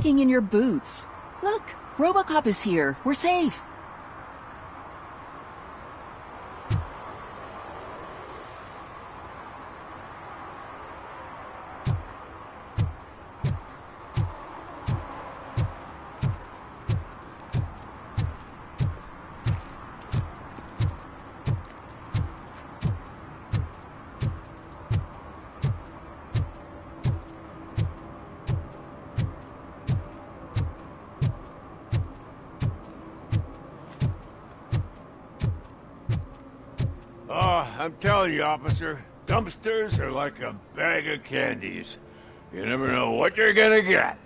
sticking in your boots? Look, Robocop is here. We're safe. Oh, I'm telling you, officer, dumpsters are like a bag of candies. You never know what you're gonna get.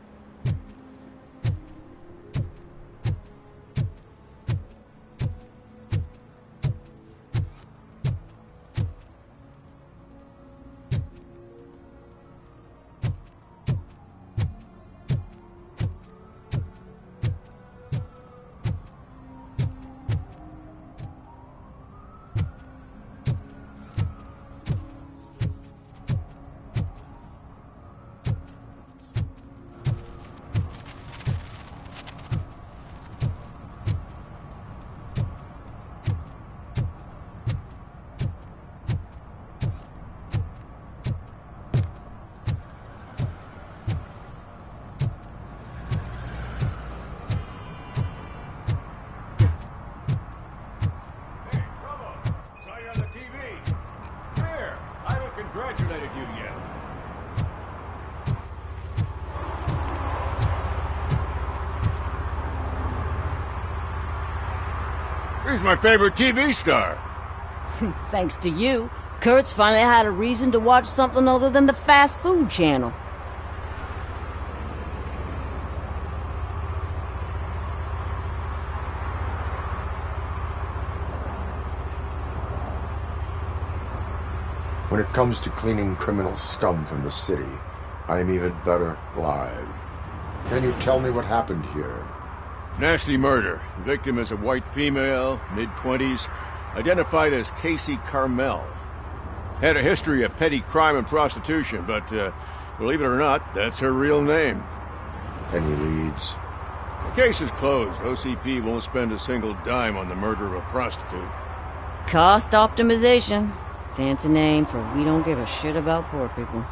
Congratulated you yet. He's my favorite TV star. Thanks to you, Kurt's finally had a reason to watch something other than the fast food channel. When it comes to cleaning criminal scum from the city, I am even better live. Can you tell me what happened here? Nasty murder. The victim is a white female, mid-20s, identified as Casey Carmel. Had a history of petty crime and prostitution, but believe it or not, that's her real name. Any leads? The case is closed. OCP won't spend a single dime on the murder of a prostitute. Cost optimization. Fancy name for we don't give a shit about poor people.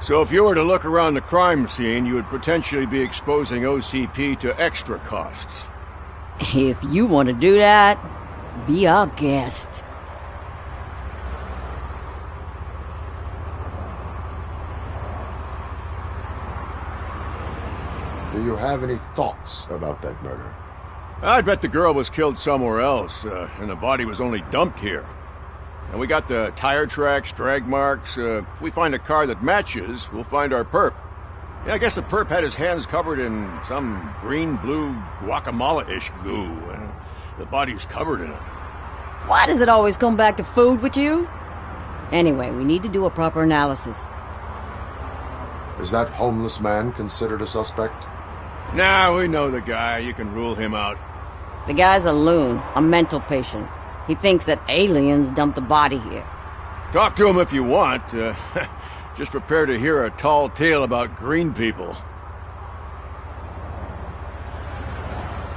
So if you were to look around the crime scene, you would potentially be exposing OCP to extra costs. If you want to do that, be our guest. Do you have any thoughts about that murder? I'd bet the girl was killed somewhere else, and the body was only dumped here. And we got the tire tracks, drag marks. If we find a car that matches, we'll find our perp. Yeah, I guess the perp had his hands covered in some green-blue guacamole-ish goo, and the body's covered in it. Why does it always come back to food with you? Anyway, we need to do a proper analysis. Is that homeless man considered a suspect? Nah, we know the guy. You can rule him out. The guy's a loon, a mental patient. He thinks that aliens dumped the body here. Talk to him if you want. Just prepare to hear a tall tale about green people.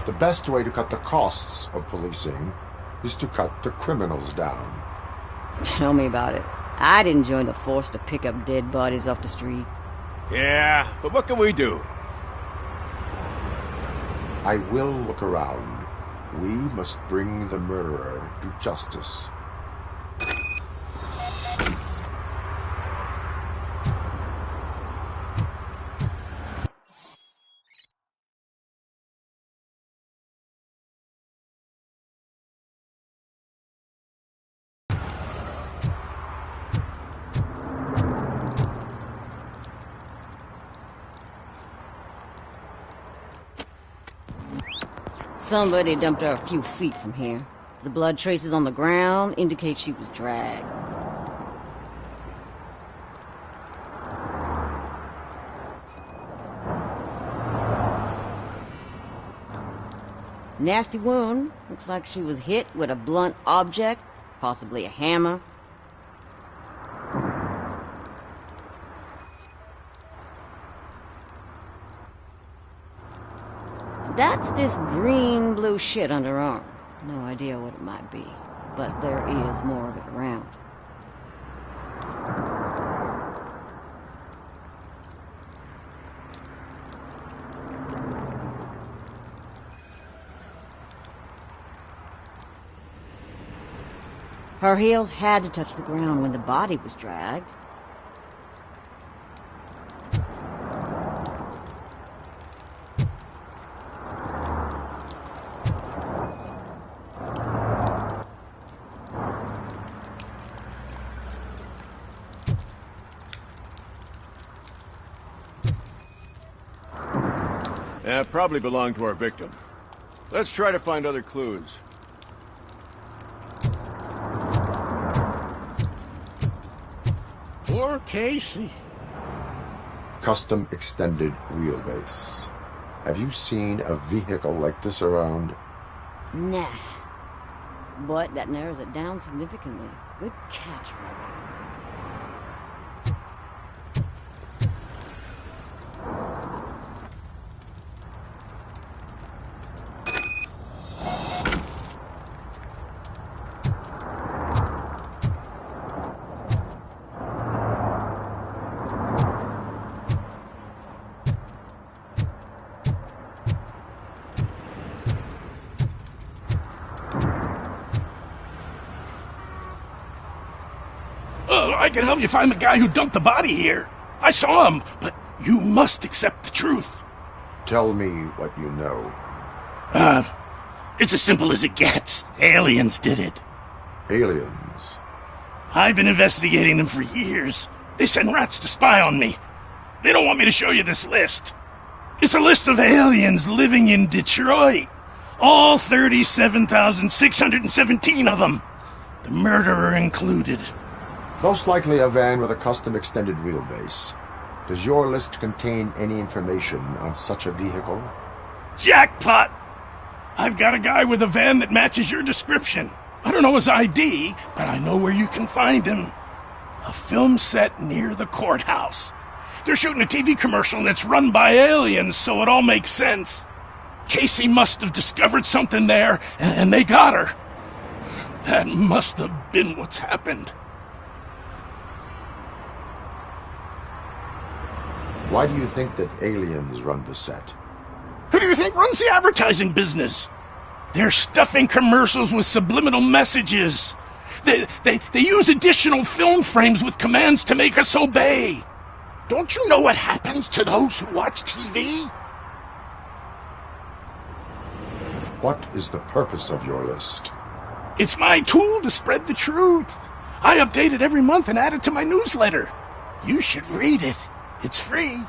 The best way to cut the costs of policing is to cut the criminals down. Tell me about it. I didn't join the force to pick up dead bodies off the street. Yeah, but what can we do? I will look around. We must bring the murderer to justice. Somebody dumped her a few feet from here. The blood traces on the ground indicate she was dragged. Nasty wound. Looks like she was hit with a blunt object, possibly a hammer. That's this green-blue shit underarm. No idea what it might be, but there is more of it around. Her heels had to touch the ground when the body was dragged. Probably belonged to our victim. Let's try to find other clues. Poor Casey. Custom extended wheelbase. Have you seen a vehicle like this around? Nah. But that narrows it down significantly. Good catch, Robert. I can help you find the guy who dumped the body here. I saw him, but you must accept the truth. Tell me what you know. It's as simple as it gets. Aliens did it. Aliens? I've been investigating them for years. They send rats to spy on me. They don't want me to show you this list. It's a list of aliens living in Detroit. All 37,617 of them. The murderer included. Most likely a van with a custom extended wheelbase. Does your list contain any information on such a vehicle? Jackpot! I've got a guy with a van that matches your description. I don't know his ID, but I know where you can find him. A film set near the courthouse. They're shooting a TV commercial and it's run by aliens, so it all makes sense. Casey must have discovered something there, and they got her. That must have been what's happened. Why do you think that aliens run the set? Who do you think runs the advertising business? They're stuffing commercials with subliminal messages. They use additional film frames with commands to make us obey. Don't you know what happens to those who watch TV? What is the purpose of your list? It's my tool to spread the truth. I update it every month and add it to my newsletter. You should read it. It's free.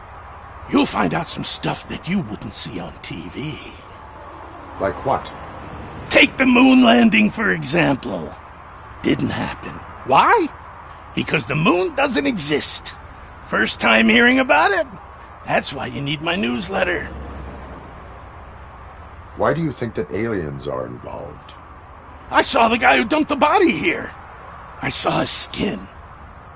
You'll find out some stuff that you wouldn't see on TV. Like what? Take the moon landing, for example. Didn't happen. Why? Because the moon doesn't exist. First time hearing about it? That's why you need my newsletter. Why do you think that aliens are involved? I saw the guy who dumped the body here. I saw his skin.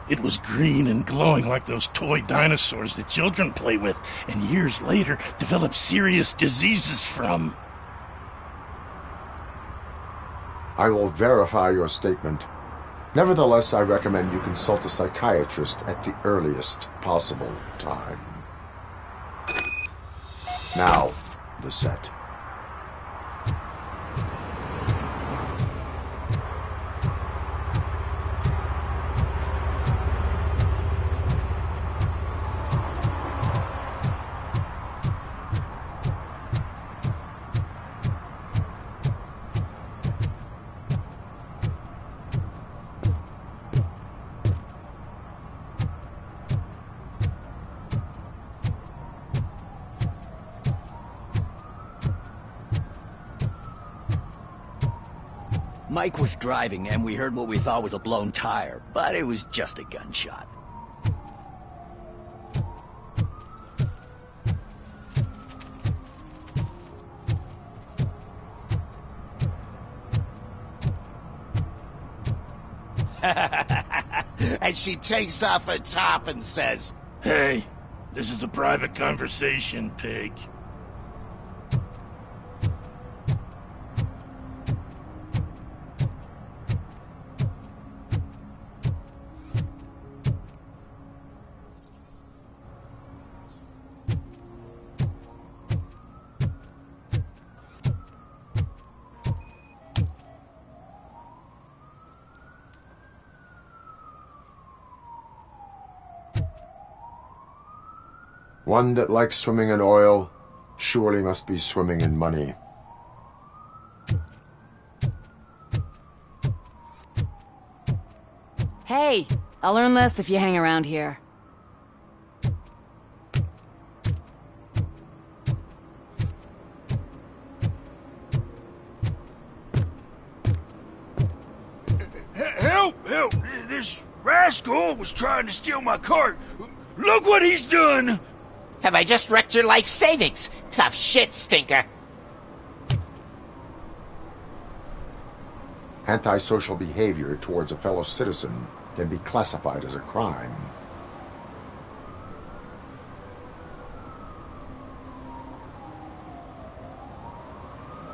It was green and glowing like those toy dinosaurs that children play with and years later develop serious diseases from. I will verify your statement. Nevertheless, I recommend you consult a psychiatrist at the earliest possible time. Now, the set. Mike was driving and we heard what we thought was a blown tire, but it was just a gunshot. And she takes off her top and says, Hey, this is a private conversation, pig. One that likes swimming in oil surely must be swimming in money. Hey, I'll learn less if you hang around here. Help! Help! This rascal was trying to steal my cart. Look what he's done! Have I just wrecked your life savings? Tough shit, stinker. Antisocial behavior towards a fellow citizen can be classified as a crime.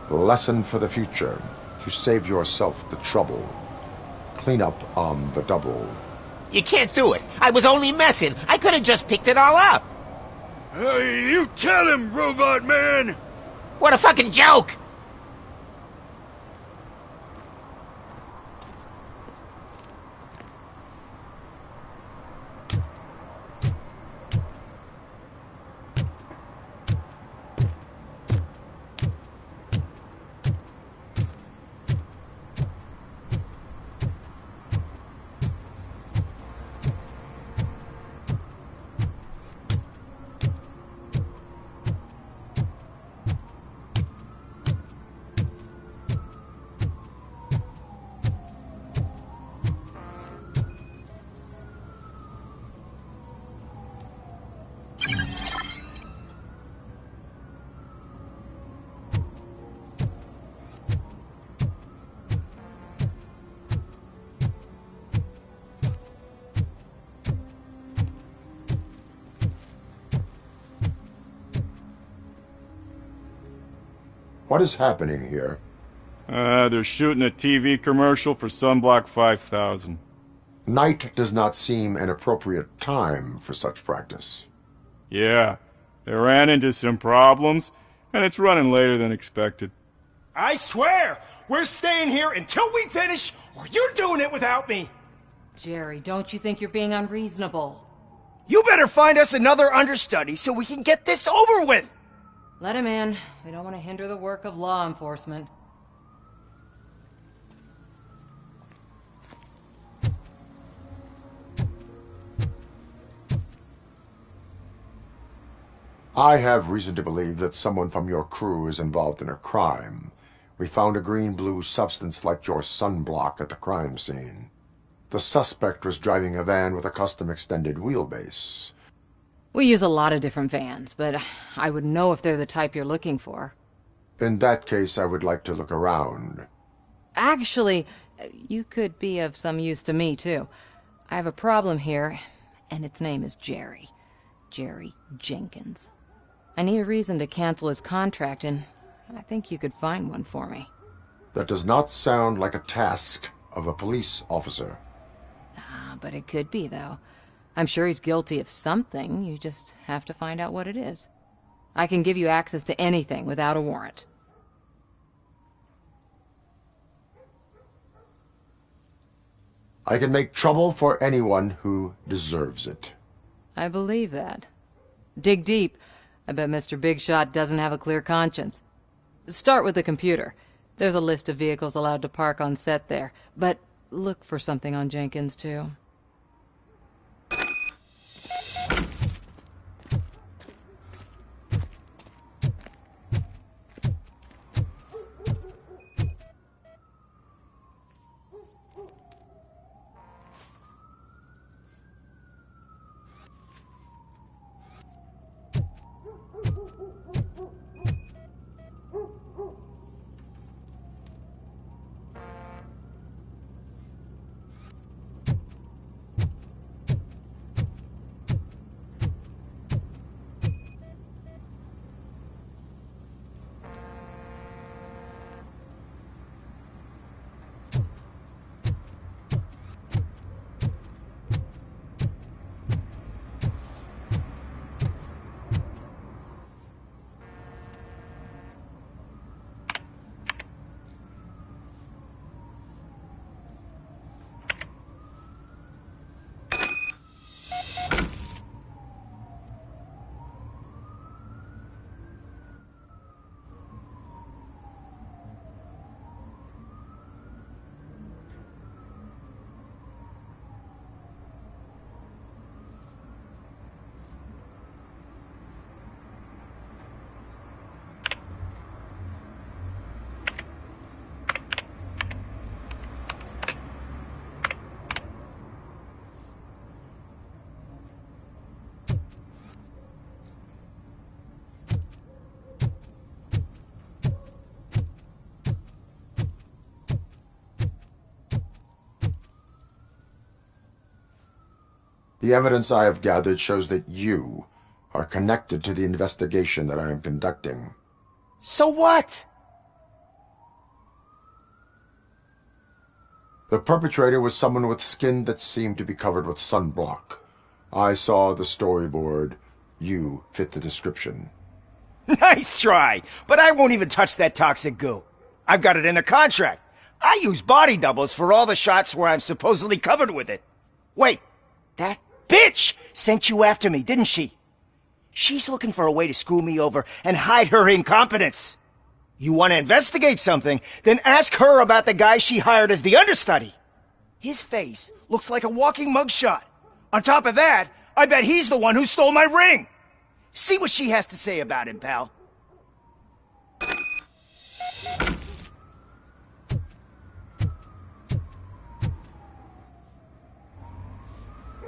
Lesson for the future: to save yourself the trouble. Clean up on the double. You can't do it. I was only messing. I could have just picked it all up. You tell him, Robot Man! What a fucking joke! What is happening here? They're shooting a TV commercial for Sunblock 5000. Night does not seem an appropriate time for such practice. Yeah, they ran into some problems, and it's running later than expected. I swear, we're staying here until we finish, or you're doing it without me! Jerry, don't you think you're being unreasonable? You better find us another understudy so we can get this over with! Let him in. We don't want to hinder the work of law enforcement. I have reason to believe that someone from your crew is involved in a crime. We found a green-blue substance like your sunblock at the crime scene. The suspect was driving a van with a custom extended wheelbase. We use a lot of different vans, but I wouldn't know if they're the type you're looking for. In that case, I would like to look around. Actually, you could be of some use to me, too. I have a problem here, and its name is Jerry. Jerry Jenkins. I need a reason to cancel his contract, and I think you could find one for me. That does not sound like a task of a police officer. But it could be, though. I'm sure he's guilty of something. You just have to find out what it is. I can give you access to anything without a warrant. I can make trouble for anyone who deserves it. I believe that. Dig deep. I bet Mr. Big Shot doesn't have a clear conscience. Start with the computer. There's a list of vehicles allowed to park on set there. But look for something on Jenkins, too. The evidence I have gathered shows that you are connected to the investigation that I am conducting. So what? The perpetrator was someone with skin that seemed to be covered with sunblock. I saw the storyboard. You fit the description. Nice try, but I won't even touch that toxic goo. I've got it in the contract. I use body doubles for all the shots where I'm supposedly covered with it. Wait, that bitch sent you after me, didn't she? She's looking for a way to screw me over and hide her incompetence. You want to investigate something, then ask her about the guy she hired as the understudy. His face looks like a walking mugshot. On top of that, I bet he's the one who stole my ring. See what she has to say about him, pal.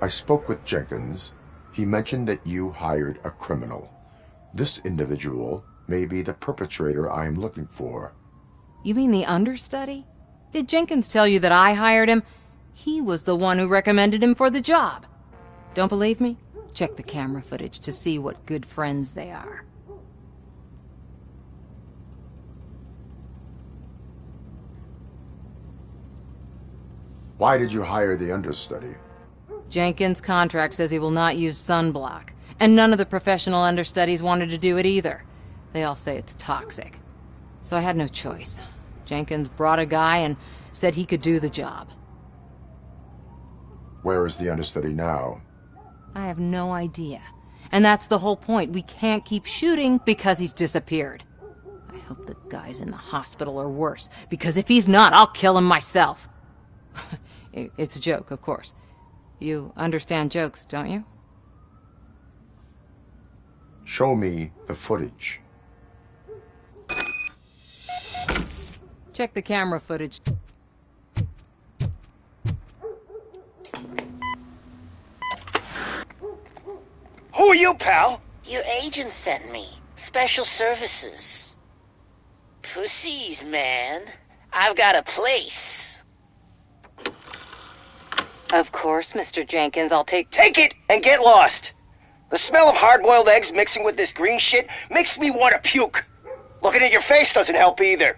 I spoke with Jenkins. He mentioned that you hired a criminal. This individual may be the perpetrator I am looking for. You mean the understudy? Did Jenkins tell you that I hired him? He was the one who recommended him for the job. Don't believe me? Check the camera footage to see what good friends they are. Why did you hire the understudy? Jenkins' contract says he will not use sunblock, and none of the professional understudies wanted to do it either. They all say it's toxic. So I had no choice. Jenkins brought a guy and said he could do the job. Where is the understudy now? I have no idea. And that's the whole point. We can't keep shooting because he's disappeared. I hope the guy's in the hospital or worse, because if he's not, I'll kill him myself. It's a joke, of course. You understand jokes, don't you? Show me the footage. Check the camera footage. Who are you, pal? Your agent sent me. Special services. Pussies, man. I've got a place. Of course, Mr. Jenkins, I'll take Take it and get lost. The smell of hard-boiled eggs mixing with this green shit makes me want to puke. Looking at your face doesn't help either.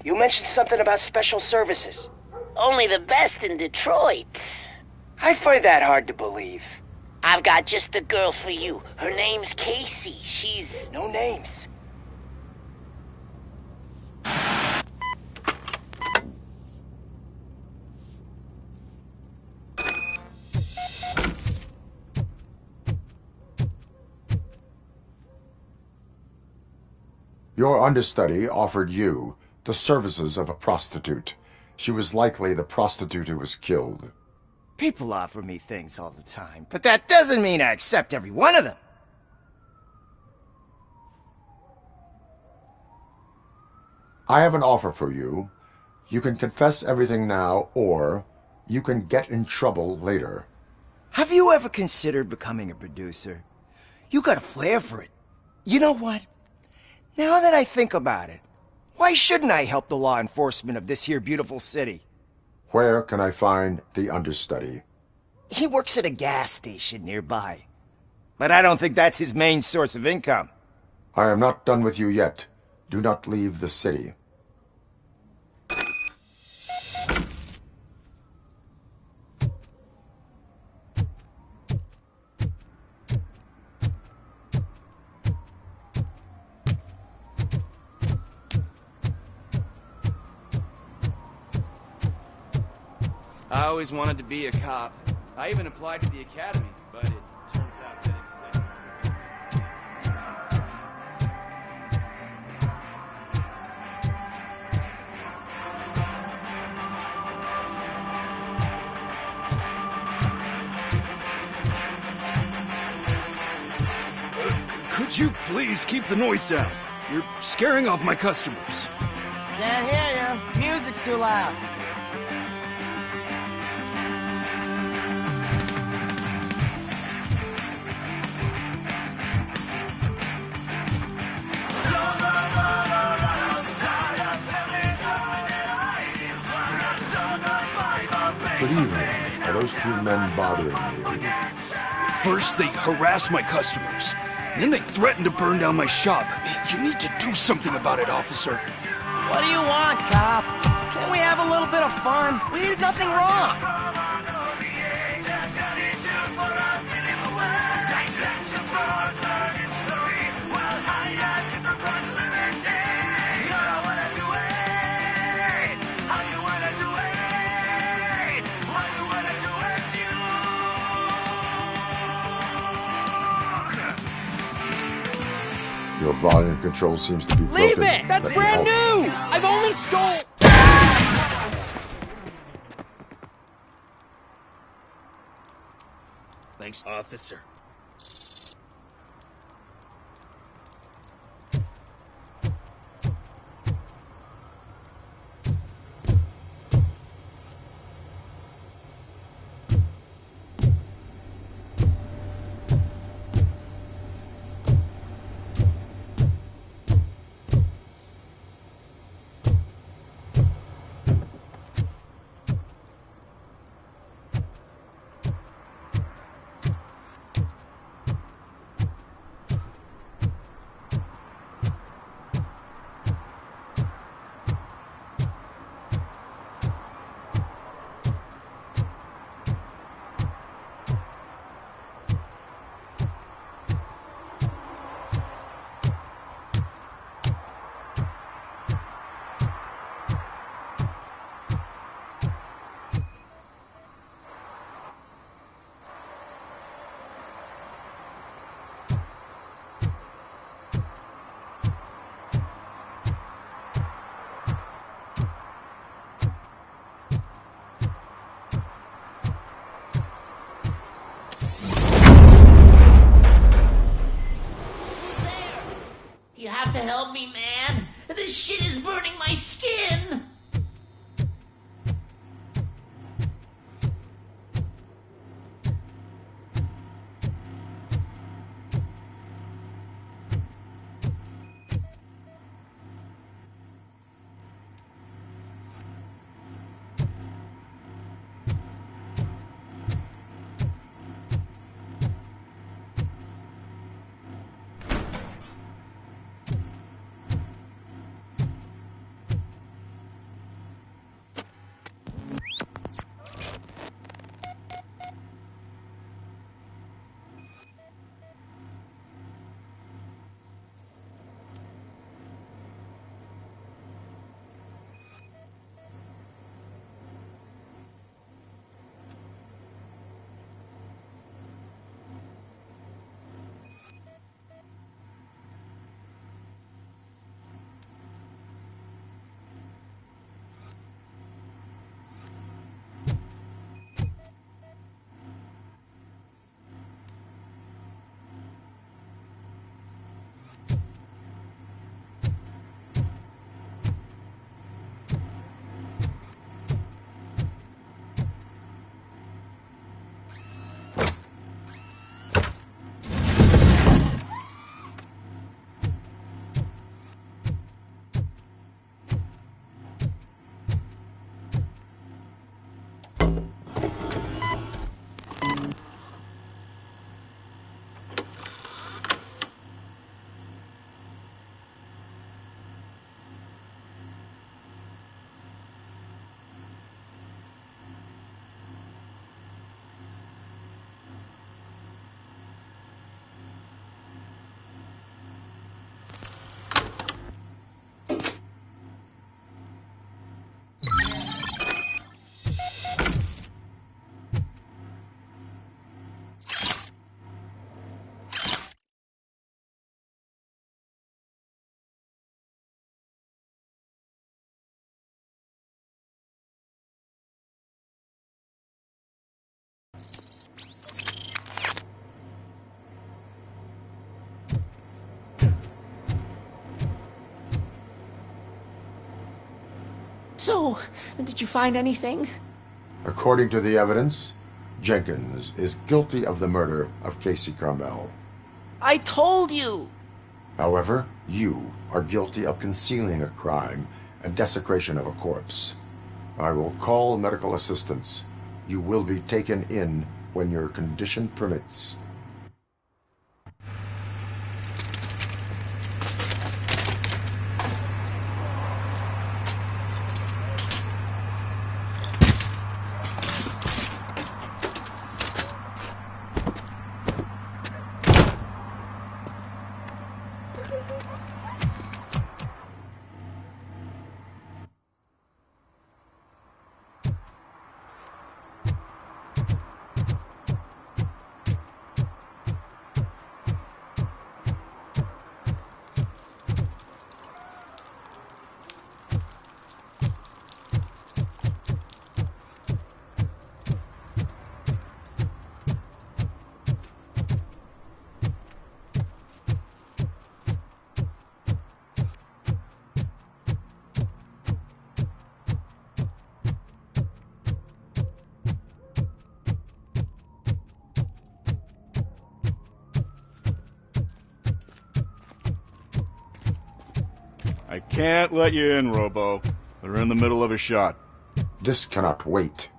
You mentioned something about special services. Only the best in Detroit. I find that hard to believe. I've got just the girl for you. Her name's Casey. She's... No names. Your understudy offered you the services of a prostitute. She was likely the prostitute who was killed. People offer me things all the time, but that doesn't mean I accept every one of them. I have an offer for you. You can confess everything now, or you can get in trouble later. Have you ever considered becoming a producer? You got a flair for it. You know what? Now that I think about it, why shouldn't I help the law enforcement of this here beautiful city? Where can I find the understudy? He works at a gas station nearby. But I don't think that's his main source of income. I am not done with you yet. Do not leave the city. I always wanted to be a cop. I even applied to the academy, but it turns out that extensive Could you please keep the noise down? You're scaring off my customers. Can't hear you. Music's too loud. those two men bothering you? First, they harass my customers. Then they threaten to burn down my shop. You need to do something about it, officer. What do you want, cop? Can't we have a little bit of fun? We did nothing wrong. Your volume control seems to be broken. Leave it! That's brand new! I've only stole... Thanks, officer. You have to help me, man. This shit is burning my skin. So, did you find anything? According to the evidence, Jenkins is guilty of the murder of Casey Carmel. I told you! However, you are guilty of concealing a crime and desecration of a corpse. I will call medical assistance You will be taken in when your condition permits. I can't let you in, Robo. They're in the middle of a shot. This cannot wait.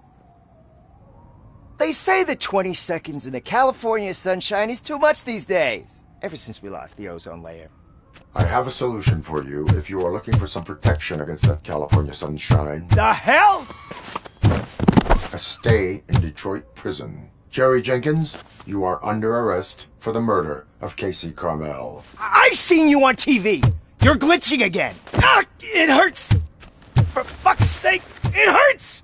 They say that 20 seconds in the California sunshine is too much these days. Ever since we lost the ozone layer. I have a solution for you if you are looking for some protection against that California sunshine. The hell? A stay in Detroit prison. Jerry Jenkins, you are under arrest for the murder of Casey Carmel. I seen you on TV. You're glitching again. Ah, it hurts. For fuck's sake, it hurts.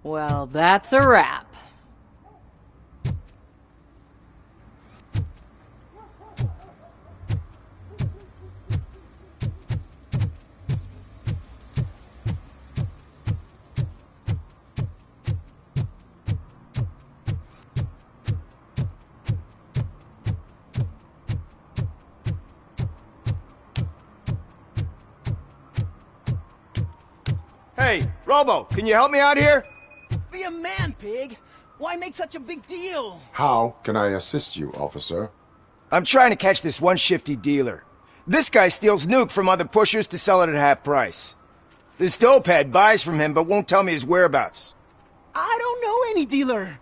Well, that's a wrap. Hey, Robo, can you help me out here? Be a man, pig. Why make such a big deal? How can I assist you, officer? I'm trying to catch this one shifty dealer. This guy steals nuke from other pushers to sell it at half price. This dopehead buys from him but won't tell me his whereabouts. I don't know any dealer.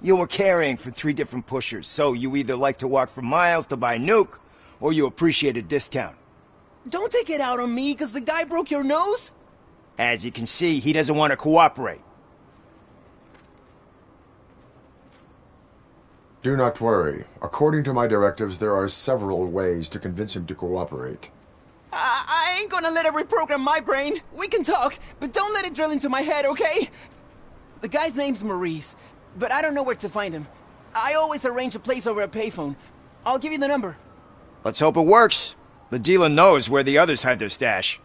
You were carrying for 3 different pushers, so you either like to walk for miles to buy nuke, or you appreciate a discount. Don't take it out on me because the guy broke your nose. As you can see, he doesn't want to cooperate. Do not worry. According to my directives, there are several ways to convince him to cooperate. I ain't gonna let it reprogram my brain. We can talk, but don't let it drill into my head, okay? The guy's name's Maurice, but I don't know where to find him. I always arrange a place over a payphone. I'll give you the number. Let's hope it works. The dealer knows where the others hide their stash.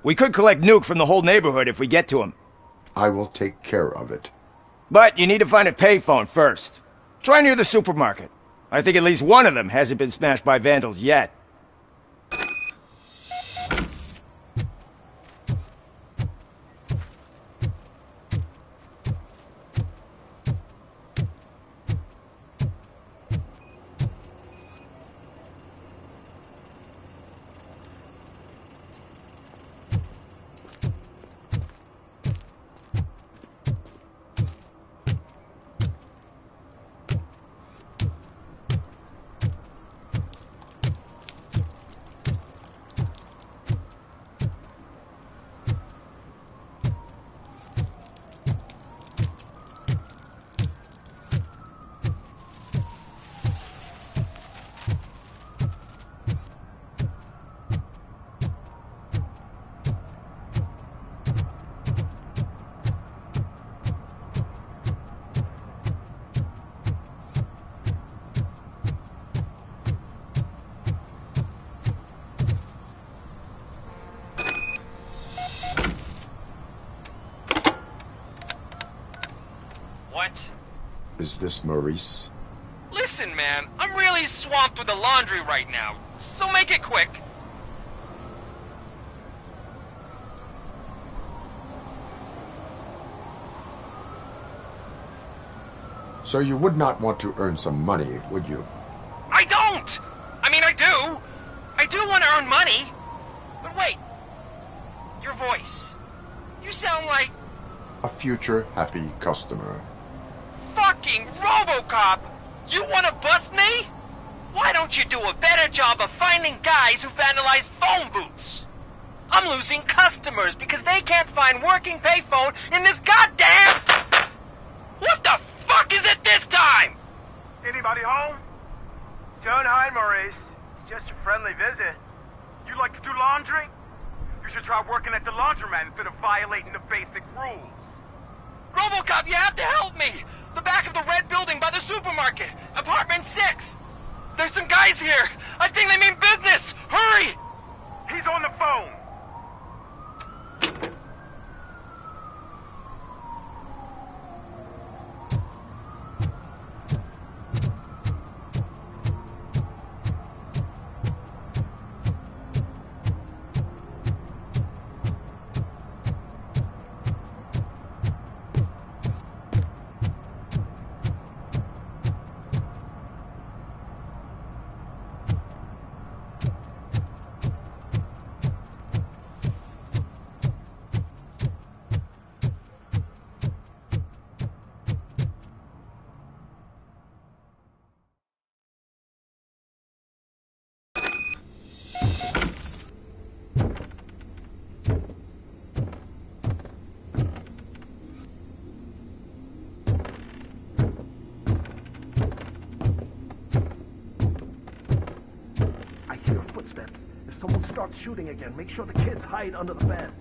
We could collect nuke from the whole neighborhood if we get to him. I will take care of it. But you need to find a payphone first. Try near the supermarket. I think at least one of them hasn't been smashed by vandals yet. What? Is this Maurice? Listen, man, I'm really swamped with the laundry right now, so make it quick. So you would not want to earn some money, would you? I don't! I mean, I do. I do want to earn money. But wait. Your voice. You sound like... A future happy customer. Fucking Robocop! You want to bust me? Why don't you do a better job of finding guys who vandalize phone booths? I'm losing customers because they can't find working payphone in this goddamn... What the fuck is it this time? Anybody home? Don't hide, Maurice. It's just a friendly visit. You like to do laundry? You should try working at the laundromat instead of violating the basic rules. Robocop, you have to help me! The back of the red building by the supermarket. Apartment 6. There's some guys here. I think they mean business. Hurry! He's on the phone. If someone starts shooting again, make sure the kids hide under the bed.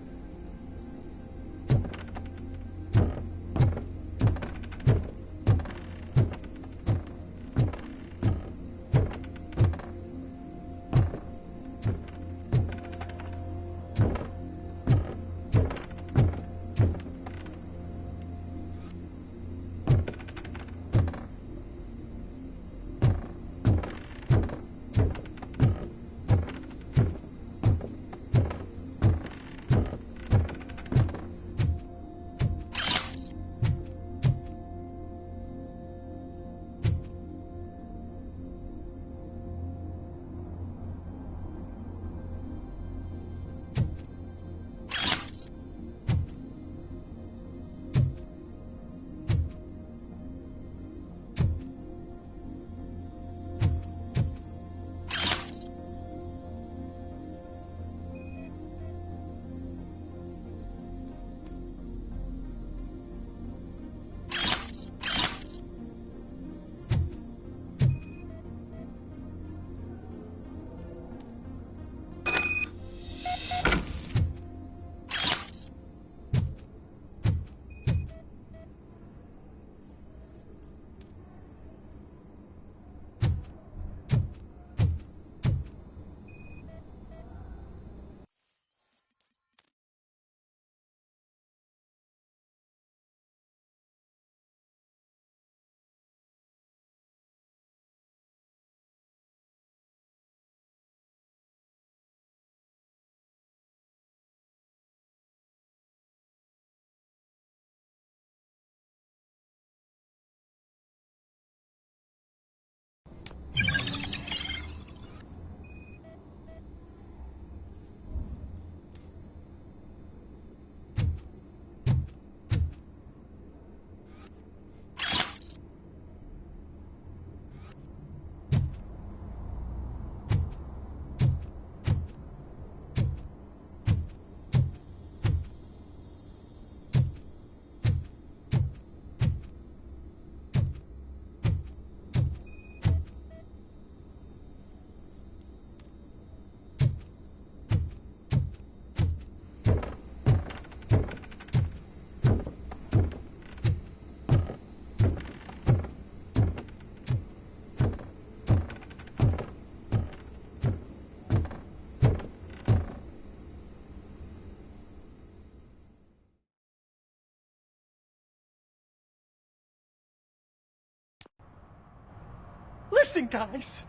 Listen, guys.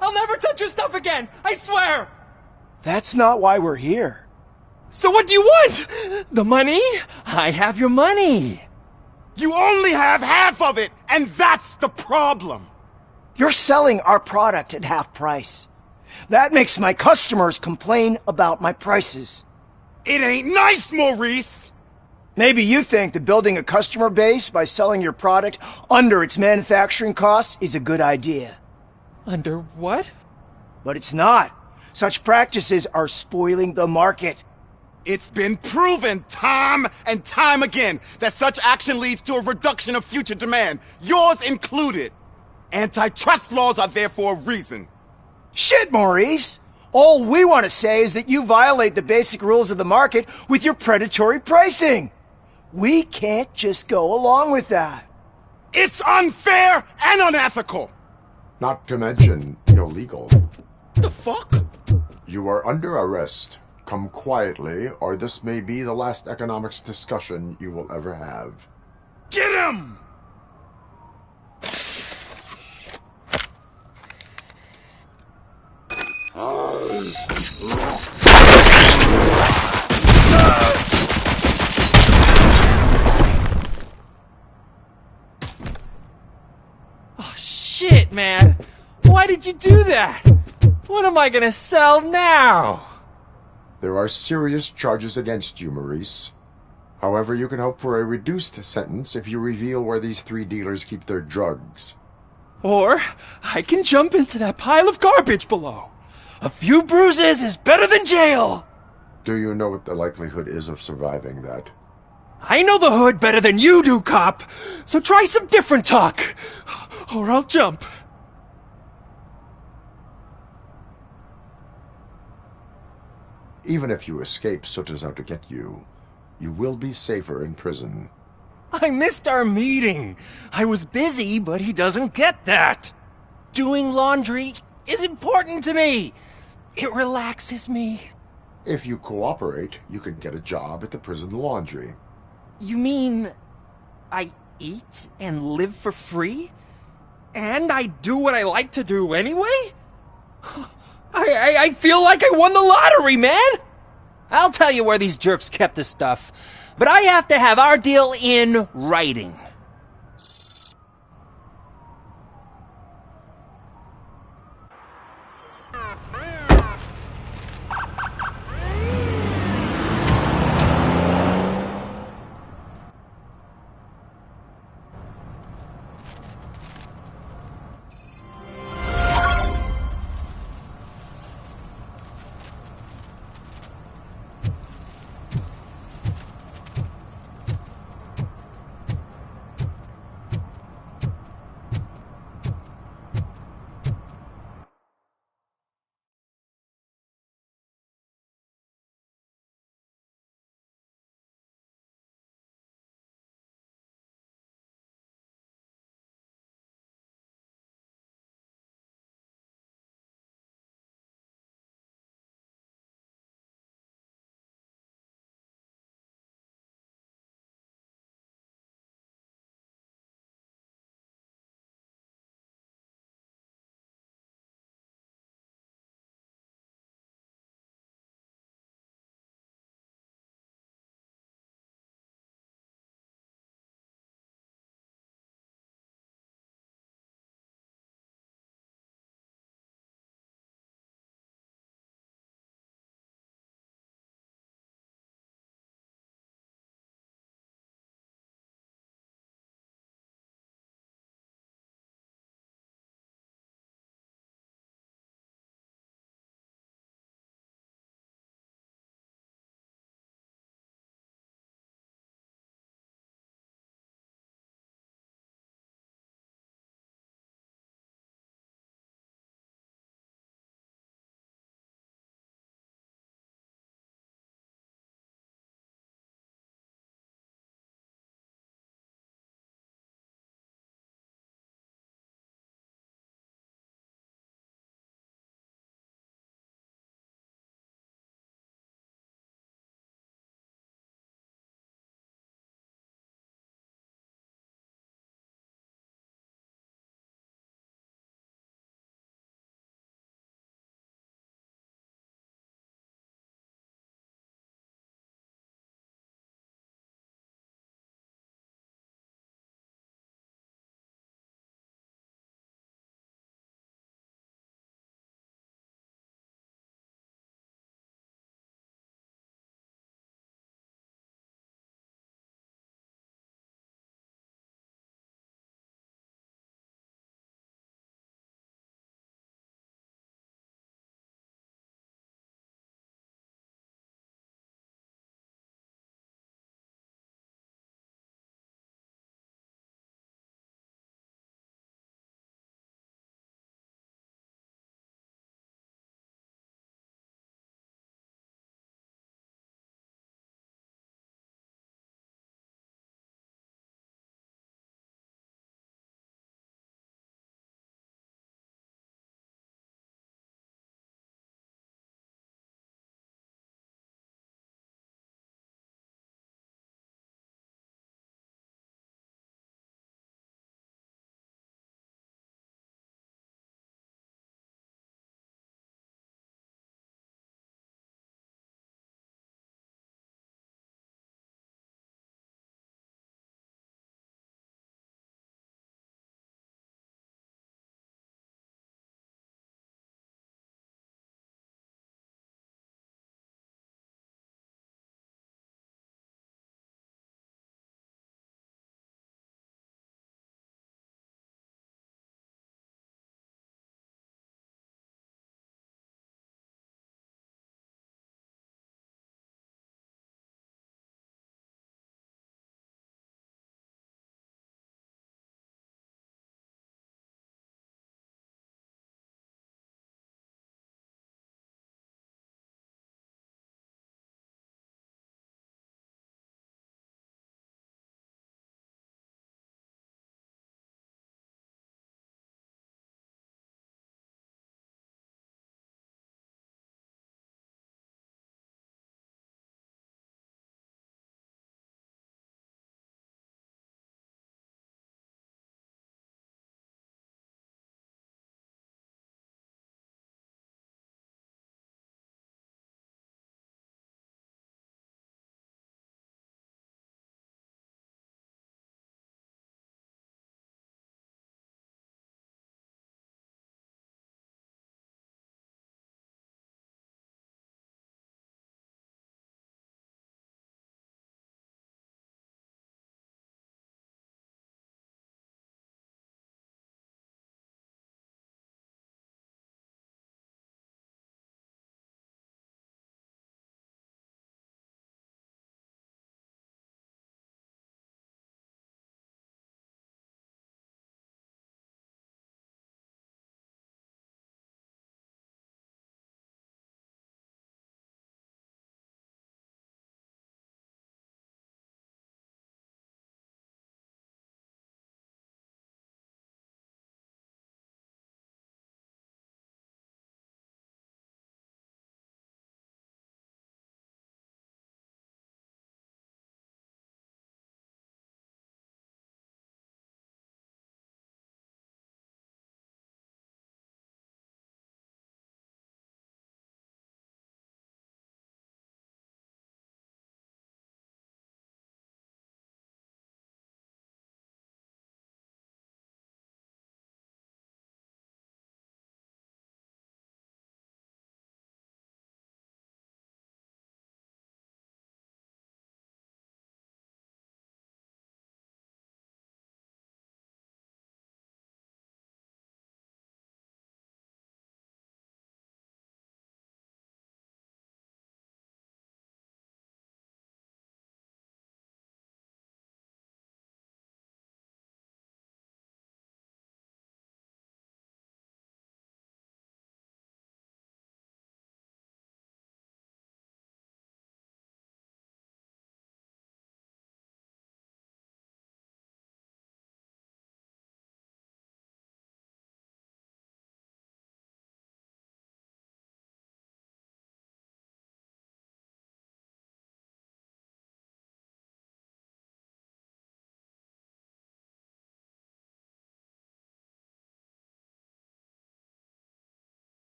I'll never touch your stuff again. I swear. That's not why we're here. So what do you want? The money? I have your money. You only have half of it, and that's the problem. You're selling our product at half price. That makes my customers complain about my prices. It ain't nice, Maurice! Maybe you think that building a customer base by selling your product under its manufacturing costs is a good idea. Under what? But it's not. Such practices are spoiling the market. It's been proven time and time again that such action leads to a reduction of future demand, yours included. Antitrust laws are there for a reason. Shit, Maurice! All we want to say is that you violate the basic rules of the market with your predatory pricing. We can't just go along with that. It's unfair and unethical! Not to mention illegal. The fuck? You are under arrest. Come quietly, or this may be the last economics discussion you will ever have. Get him! Oh, shit, man. Why did you do that? What am I gonna sell now? There are serious charges against you, Maurice. However, you can hope for a reduced sentence if you reveal where these 3 dealers keep their drugs. Or I can jump into that pile of garbage below. A few bruises is better than jail. Do you know what the likelihood is of surviving that? I know the hood better than you do, cop. So try some different talk, or I'll jump. Even if you escape Soot is out to get you, you will be safer in prison. I missed our meeting. I was busy, but he doesn't get that. Doing laundry is important to me. It relaxes me. If you cooperate, you can get a job at the prison laundry. You mean I eat and live for free? And I do what I like to do anyway? I feel like I won the lottery, man! I'll tell you where these jerks kept the stuff, but I have to have our deal in writing.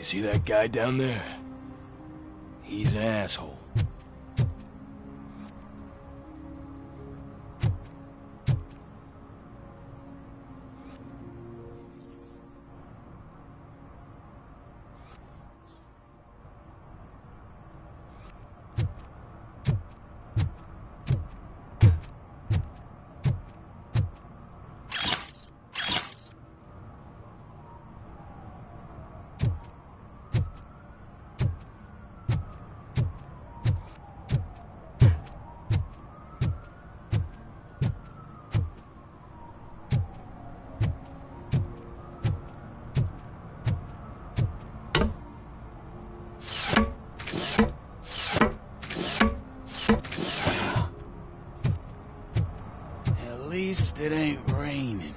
See that guy down there? He's an asshole. At least it ain't raining.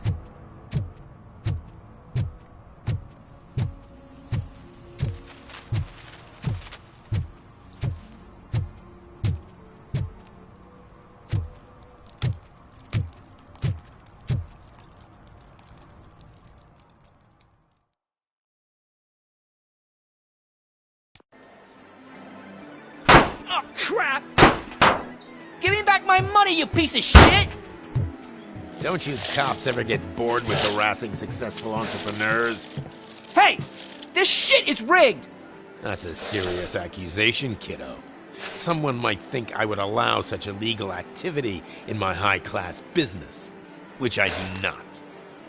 Oh, crap! Give me back my money, you piece of shit! Don't you cops ever get bored with harassing successful entrepreneurs? Hey! This shit is rigged! That's a serious accusation, kiddo. Someone might think I would allow such illegal activity in my high-class business, which I do not.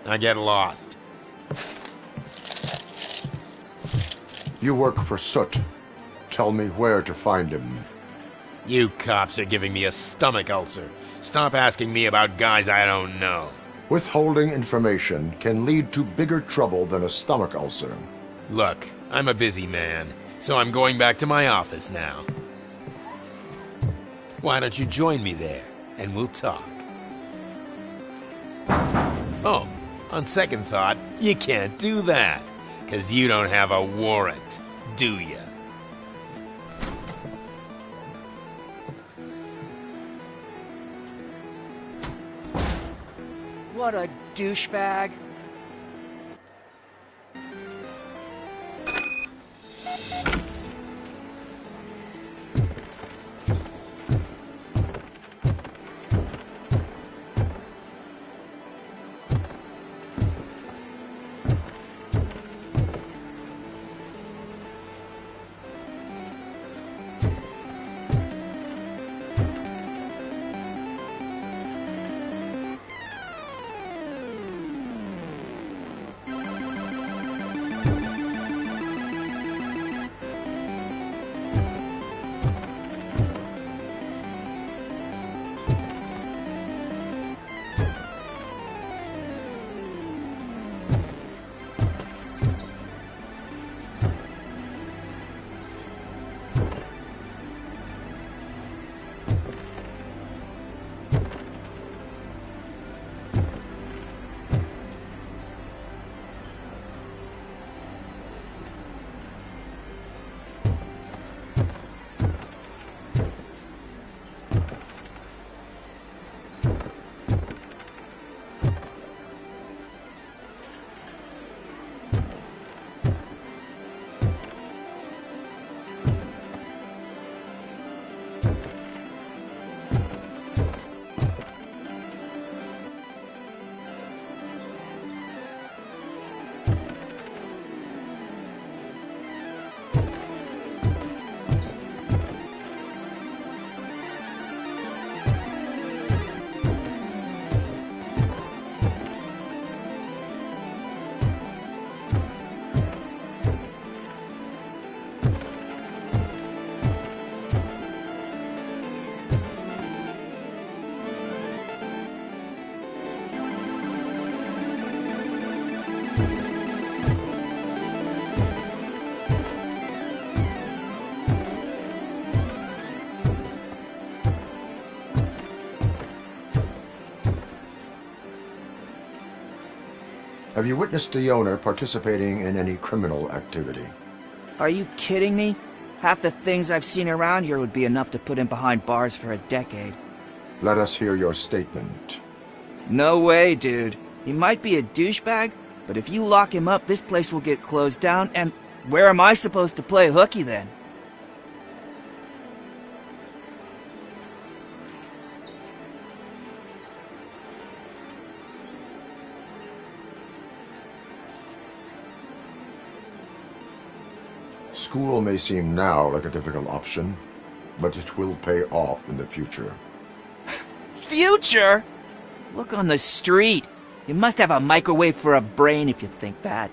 I get lost. You work for Soot. Tell me where to find him. You cops are giving me a stomach ulcer. Stop asking me about guys I don't know. Withholding information can lead to bigger trouble than a stomach ulcer. Look, I'm a busy man, so I'm going back to my office now. Why don't you join me there, and we'll talk. Oh, on second thought, you can't do that, 'cause you don't have a warrant, do ya? What a douchebag. Have you witnessed the owner participating in any criminal activity? Are you kidding me? Half the things I've seen around here would be enough to put him behind bars for a decade. Let us hear your statement. No way, dude. He might be a douchebag, but if you lock him up, this place will get closed down, and Where am I supposed to play hooky then? School may seem now like a difficult option, but it will pay off in the future. Future? Look on the street. You must have a microwave for a brain if you think that.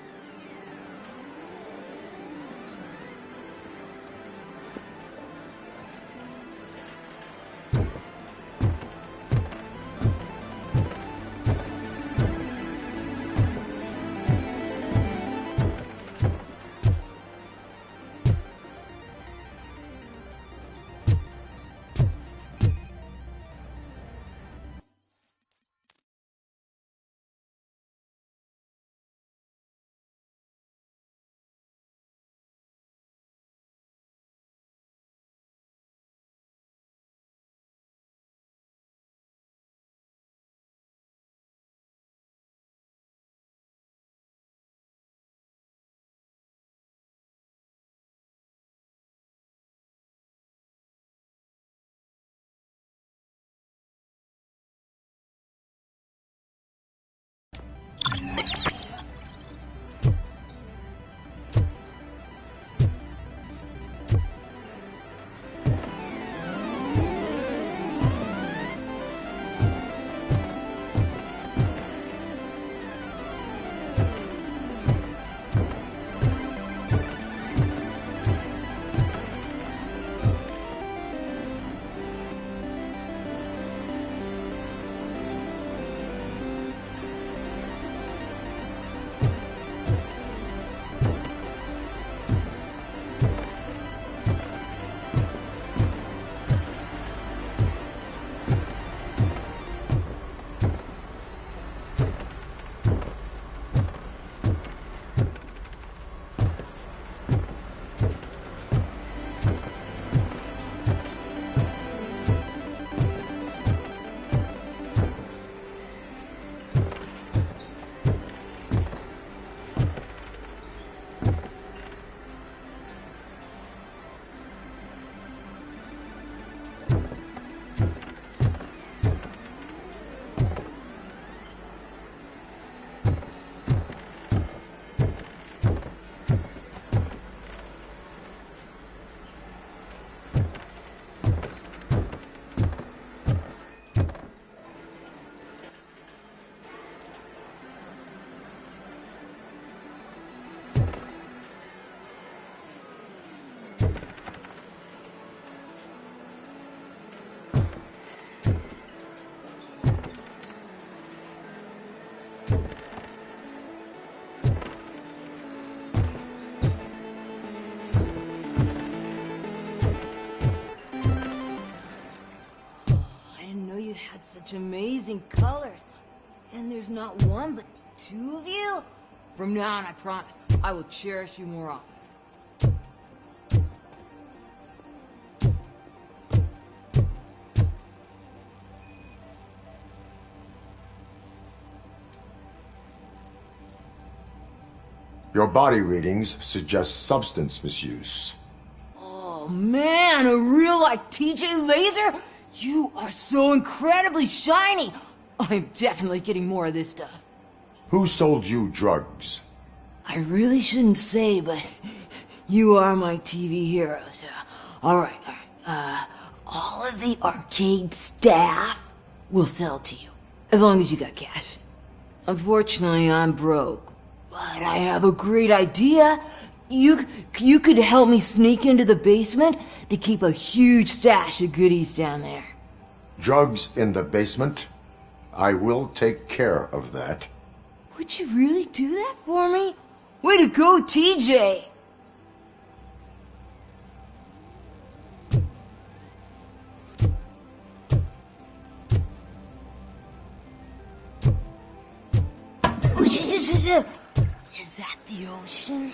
Such amazing colors. And there's not one, but two of you? From now on, I promise, I will cherish you more often. Your body readings suggest substance misuse. Oh man, a real like TJ Laser? You are so incredibly shiny! I'm definitely getting more of this stuff. Who sold you drugs? I really shouldn't say, but you are my TV heroes. Alright. All of the arcade staff will sell to you, as long as you got cash. Unfortunately, I'm broke, but I have a great idea. You could help me sneak into the basement to keep a huge stash of goodies down there. Drugs in the basement? I will take care of that. Would you really do that for me? Way to go, TJ! Is that the ocean?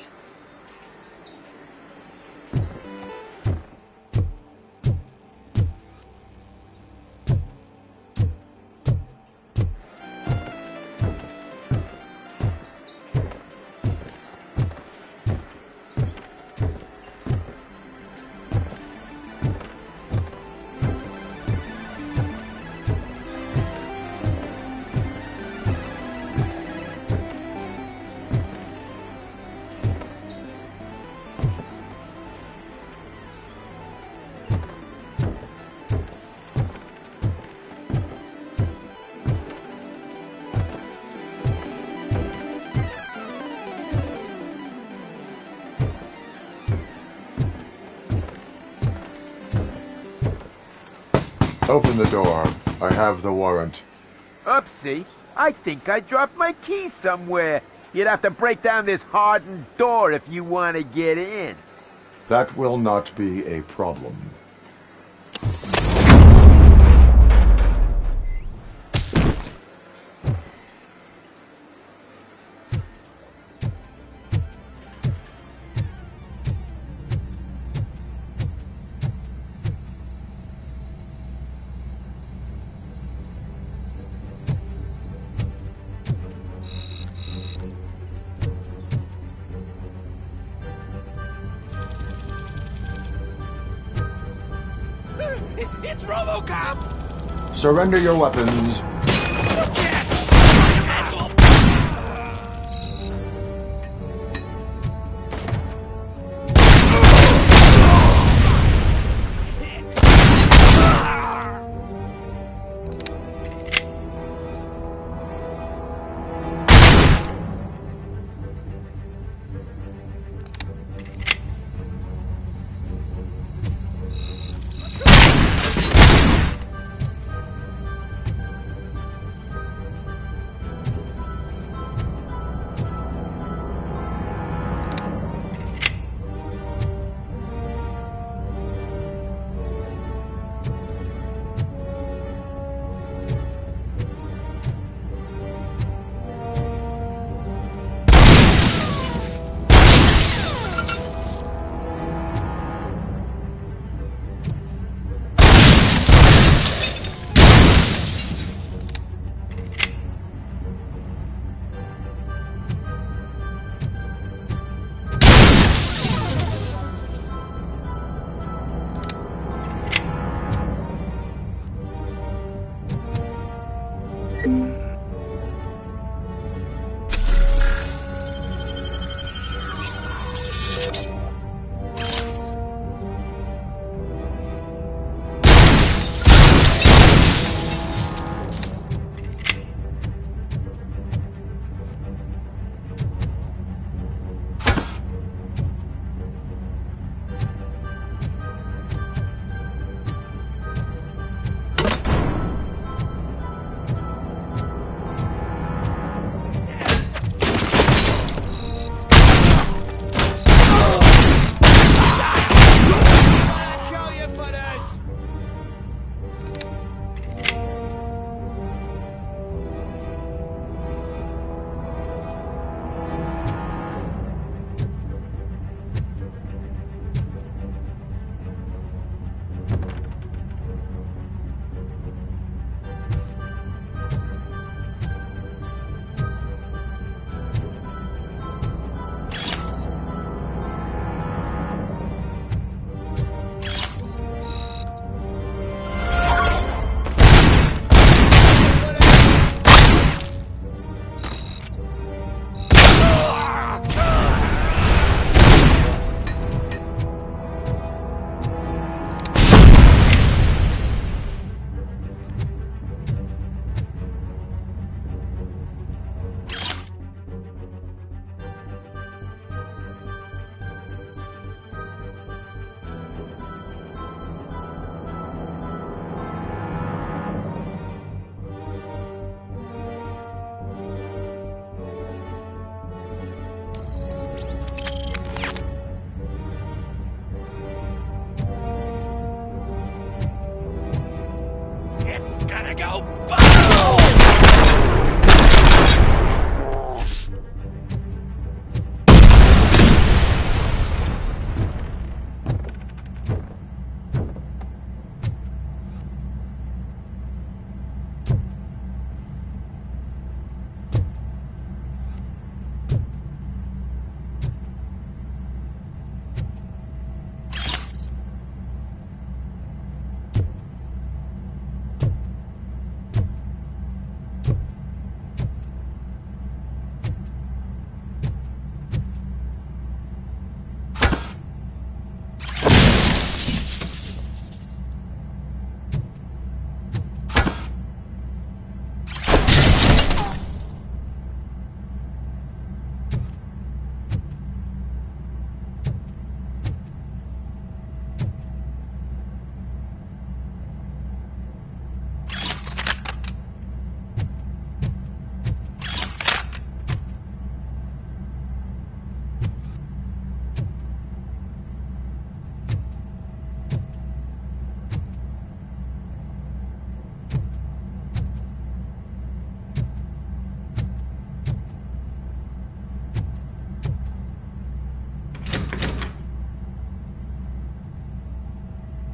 Open the door. I have the warrant. Oopsie. I think I dropped my keys somewhere. You'd have to break down this hardened door if you want to get in. That will not be a problem. It's Robocop! Surrender your weapons.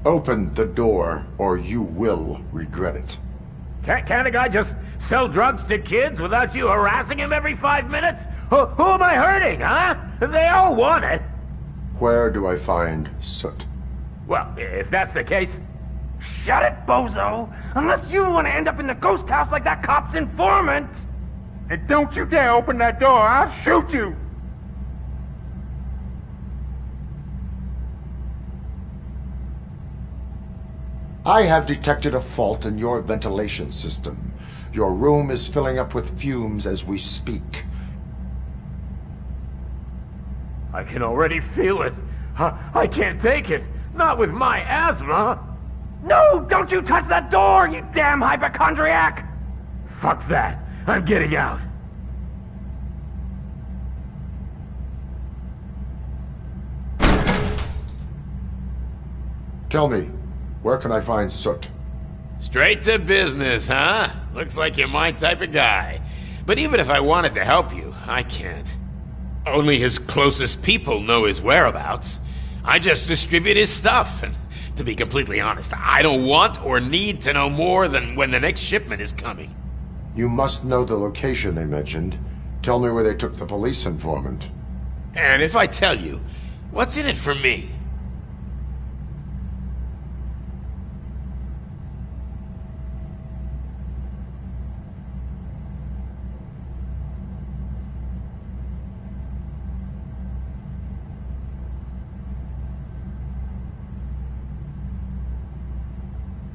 Open the door, or you will regret it. Can't a guy just sell drugs to kids without you harassing him every 5 minutes? Who am I hurting, huh? They all want it. Where do I find Soot? Well, if that's the case... Shut it, bozo! Unless you want to end up in the ghost house like that cop's informant! And don't you dare open that door, I'll shoot you! I have detected a fault in your ventilation system. Your room is filling up with fumes as we speak. I can already feel it. I can't take it. Not with my asthma. No, don't you touch that door, you damn hypochondriac! Fuck that. I'm getting out. Tell me, where can I find Soot? Straight to business, huh? Looks like you're my type of guy. But even if I wanted to help you, I can't. Only his closest people know his whereabouts. I just distribute his stuff, and to be completely honest, I don't want or need to know more than when the next shipment is coming. You must know the location they mentioned. Tell me where they took the police informant. And if I tell you, what's in it for me?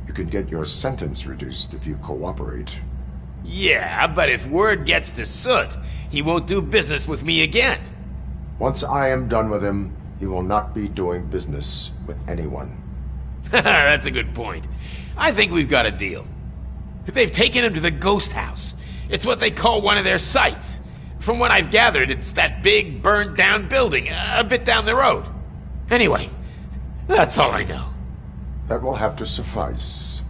You can get your sentence reduced if you cooperate. Yeah, but if word gets to Soot, he won't do business with me again. Once I am done with him, he will not be doing business with anyone. That's a good point. I think we've got a deal. They've taken him to the ghost house. It's what they call one of their sites. From what I've gathered, it's that big, burned-down building a bit down the road. Anyway, that's all I know. That will have to suffice.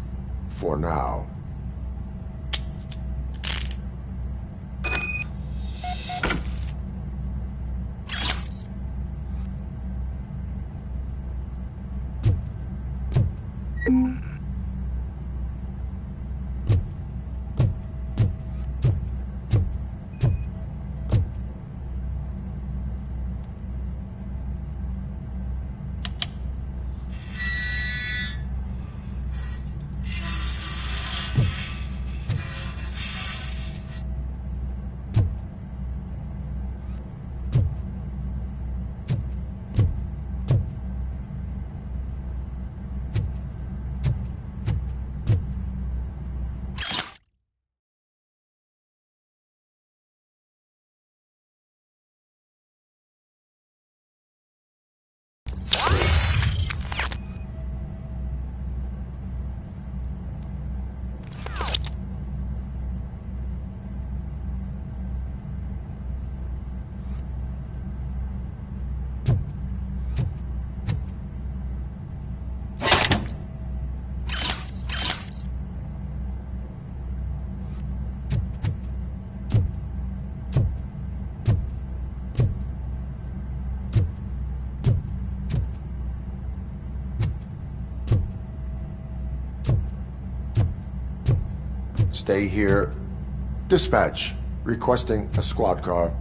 For now. Stay here. Dispatch. Requesting a squad car.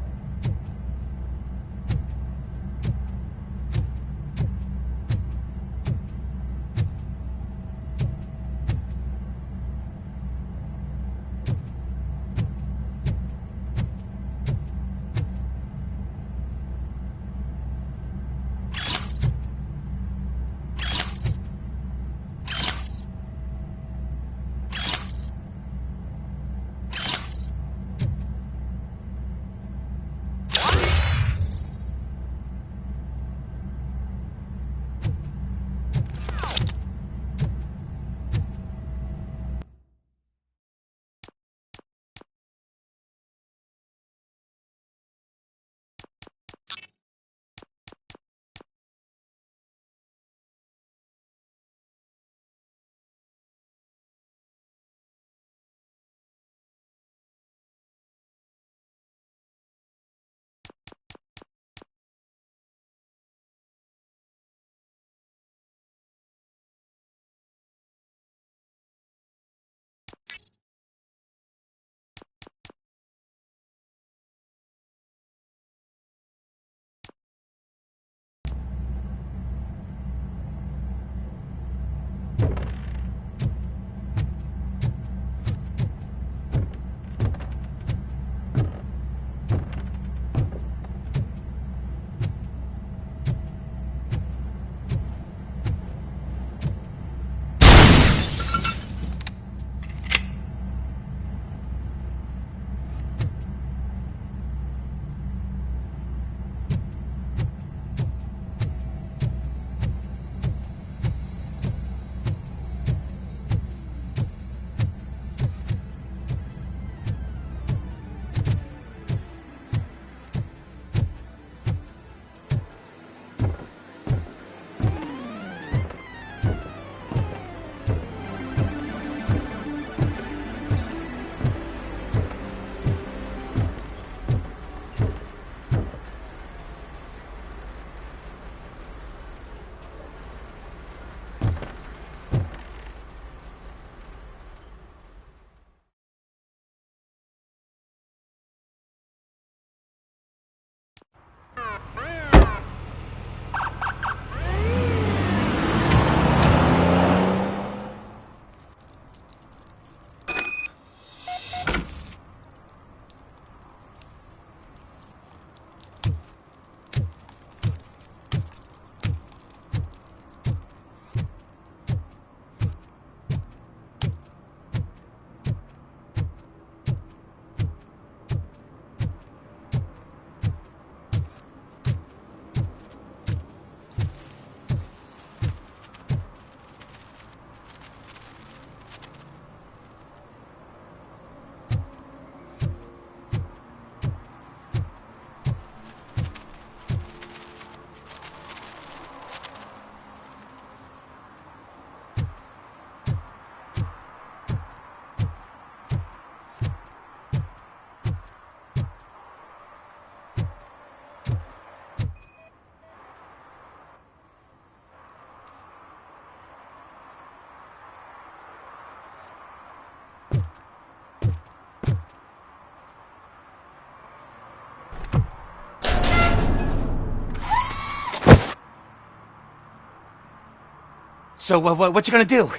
So, what you gonna do?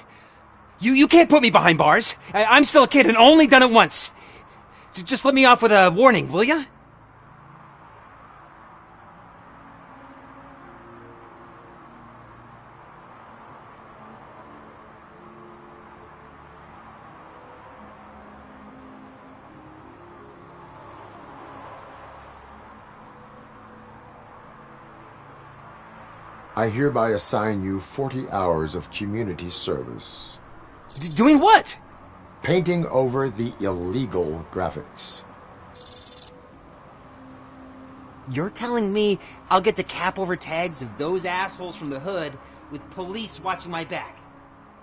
You can't put me behind bars. I'm still a kid and only done it once. Just let me off with a warning, will ya? I hereby assign you 40 hours of community service. Doing what? Painting over the illegal graphics. You're telling me I'll get to cap over tags of those assholes from the hood with police watching my back?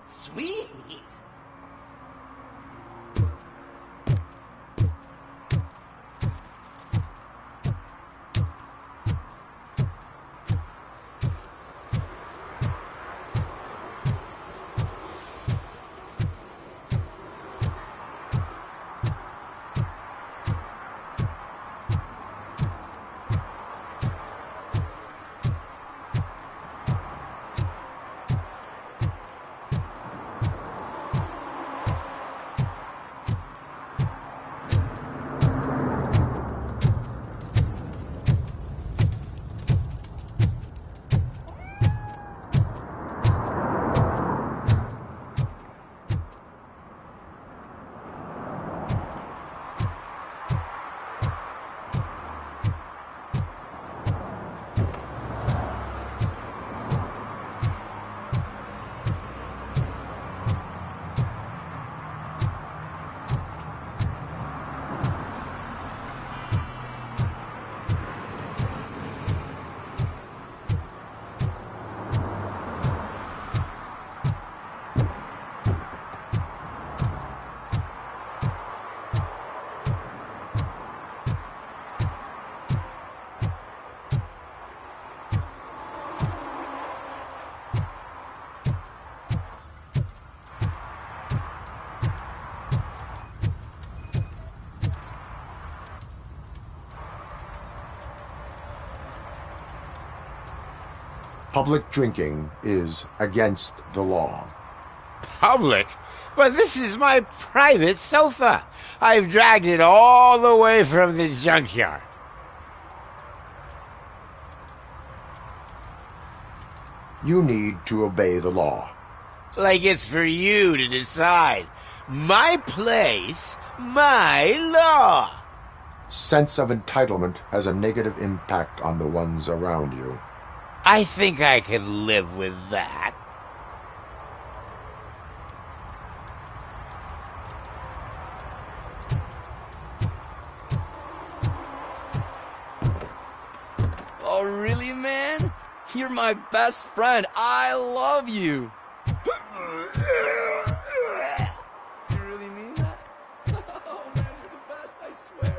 Sweet! Public drinking is against the law. Public? But this is my private sofa. I've dragged it all the way from the junkyard. You need to obey the law. Like it's for you to decide. My place, my law. Sense of entitlement has a negative impact on the ones around you. I think I can live with that. Oh, really, man? You're my best friend. I love you. You really mean that? Oh, man, you're the best, I swear.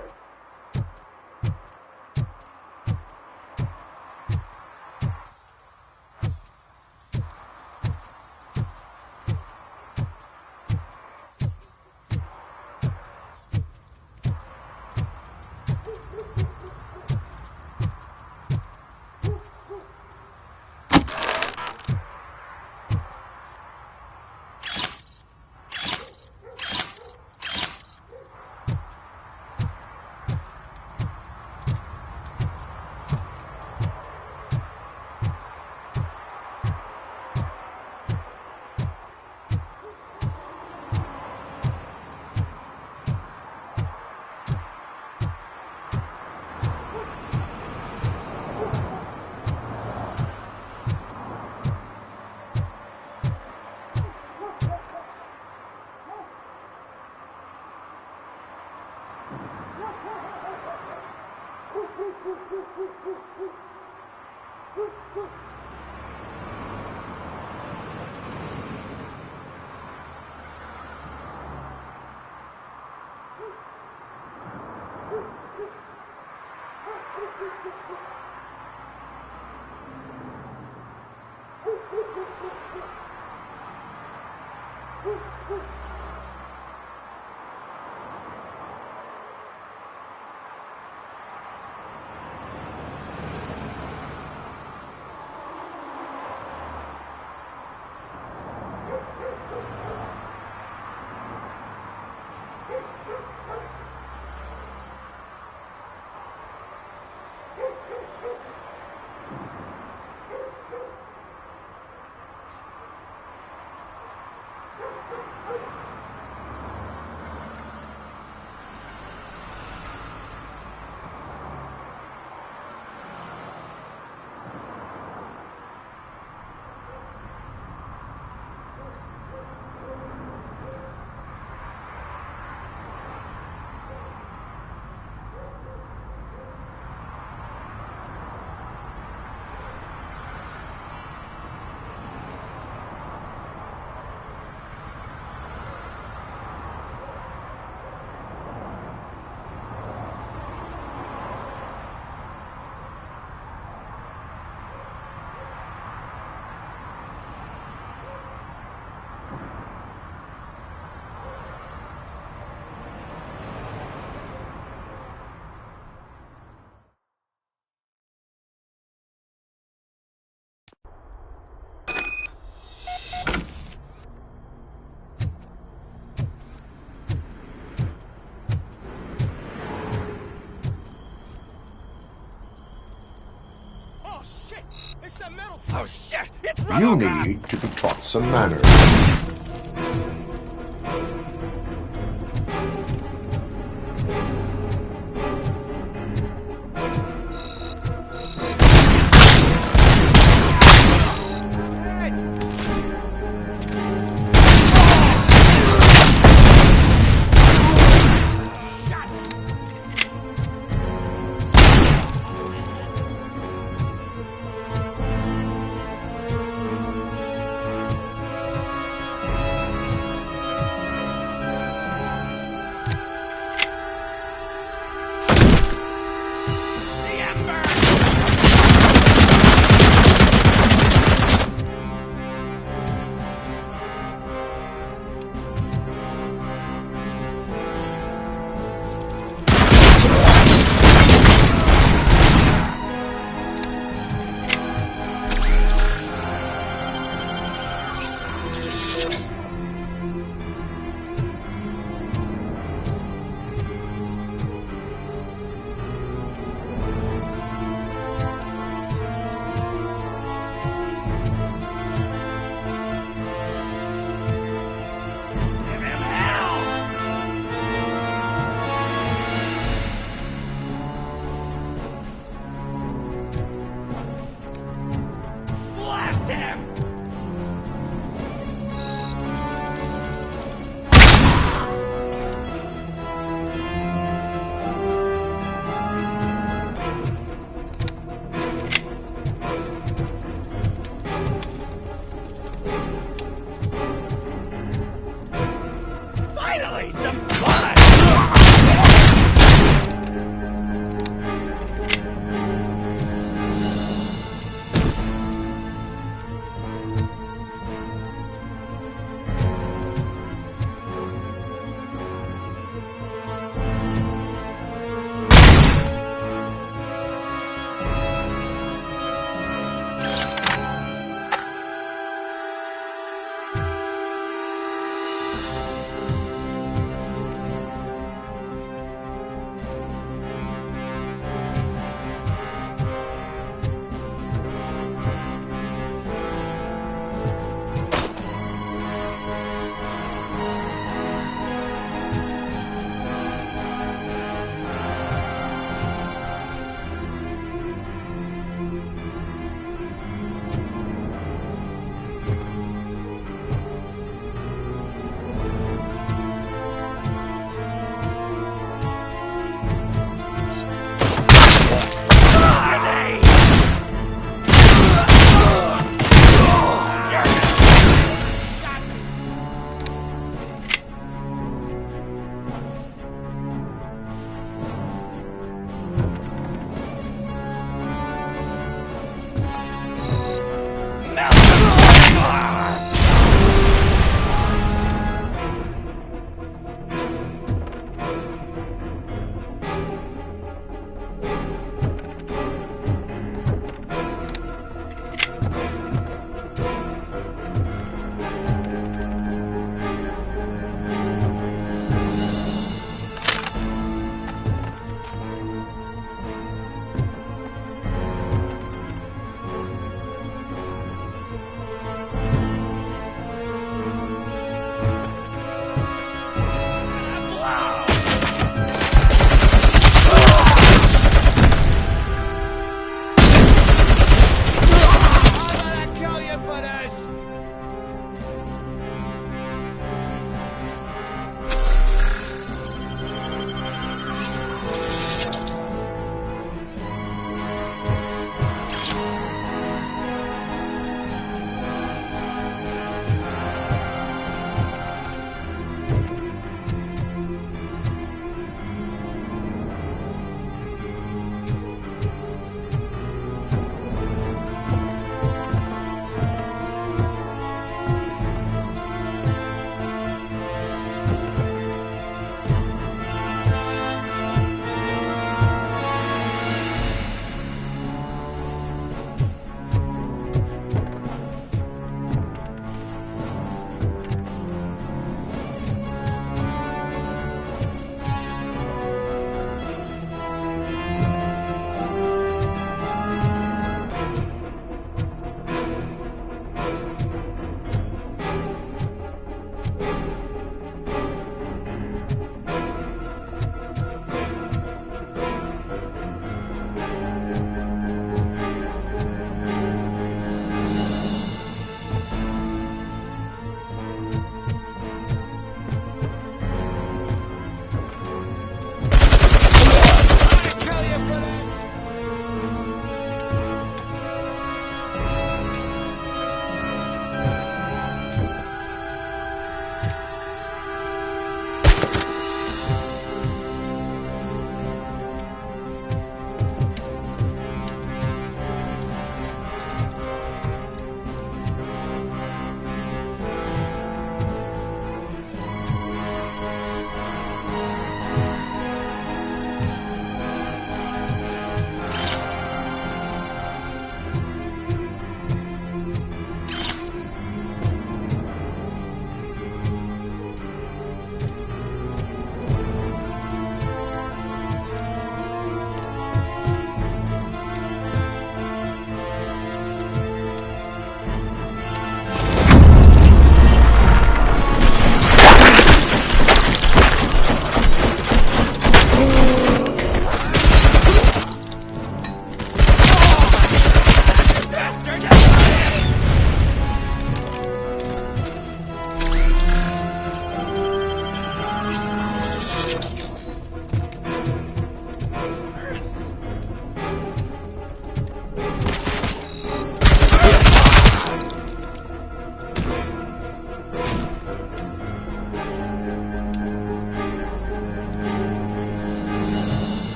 You need to be taught some manners.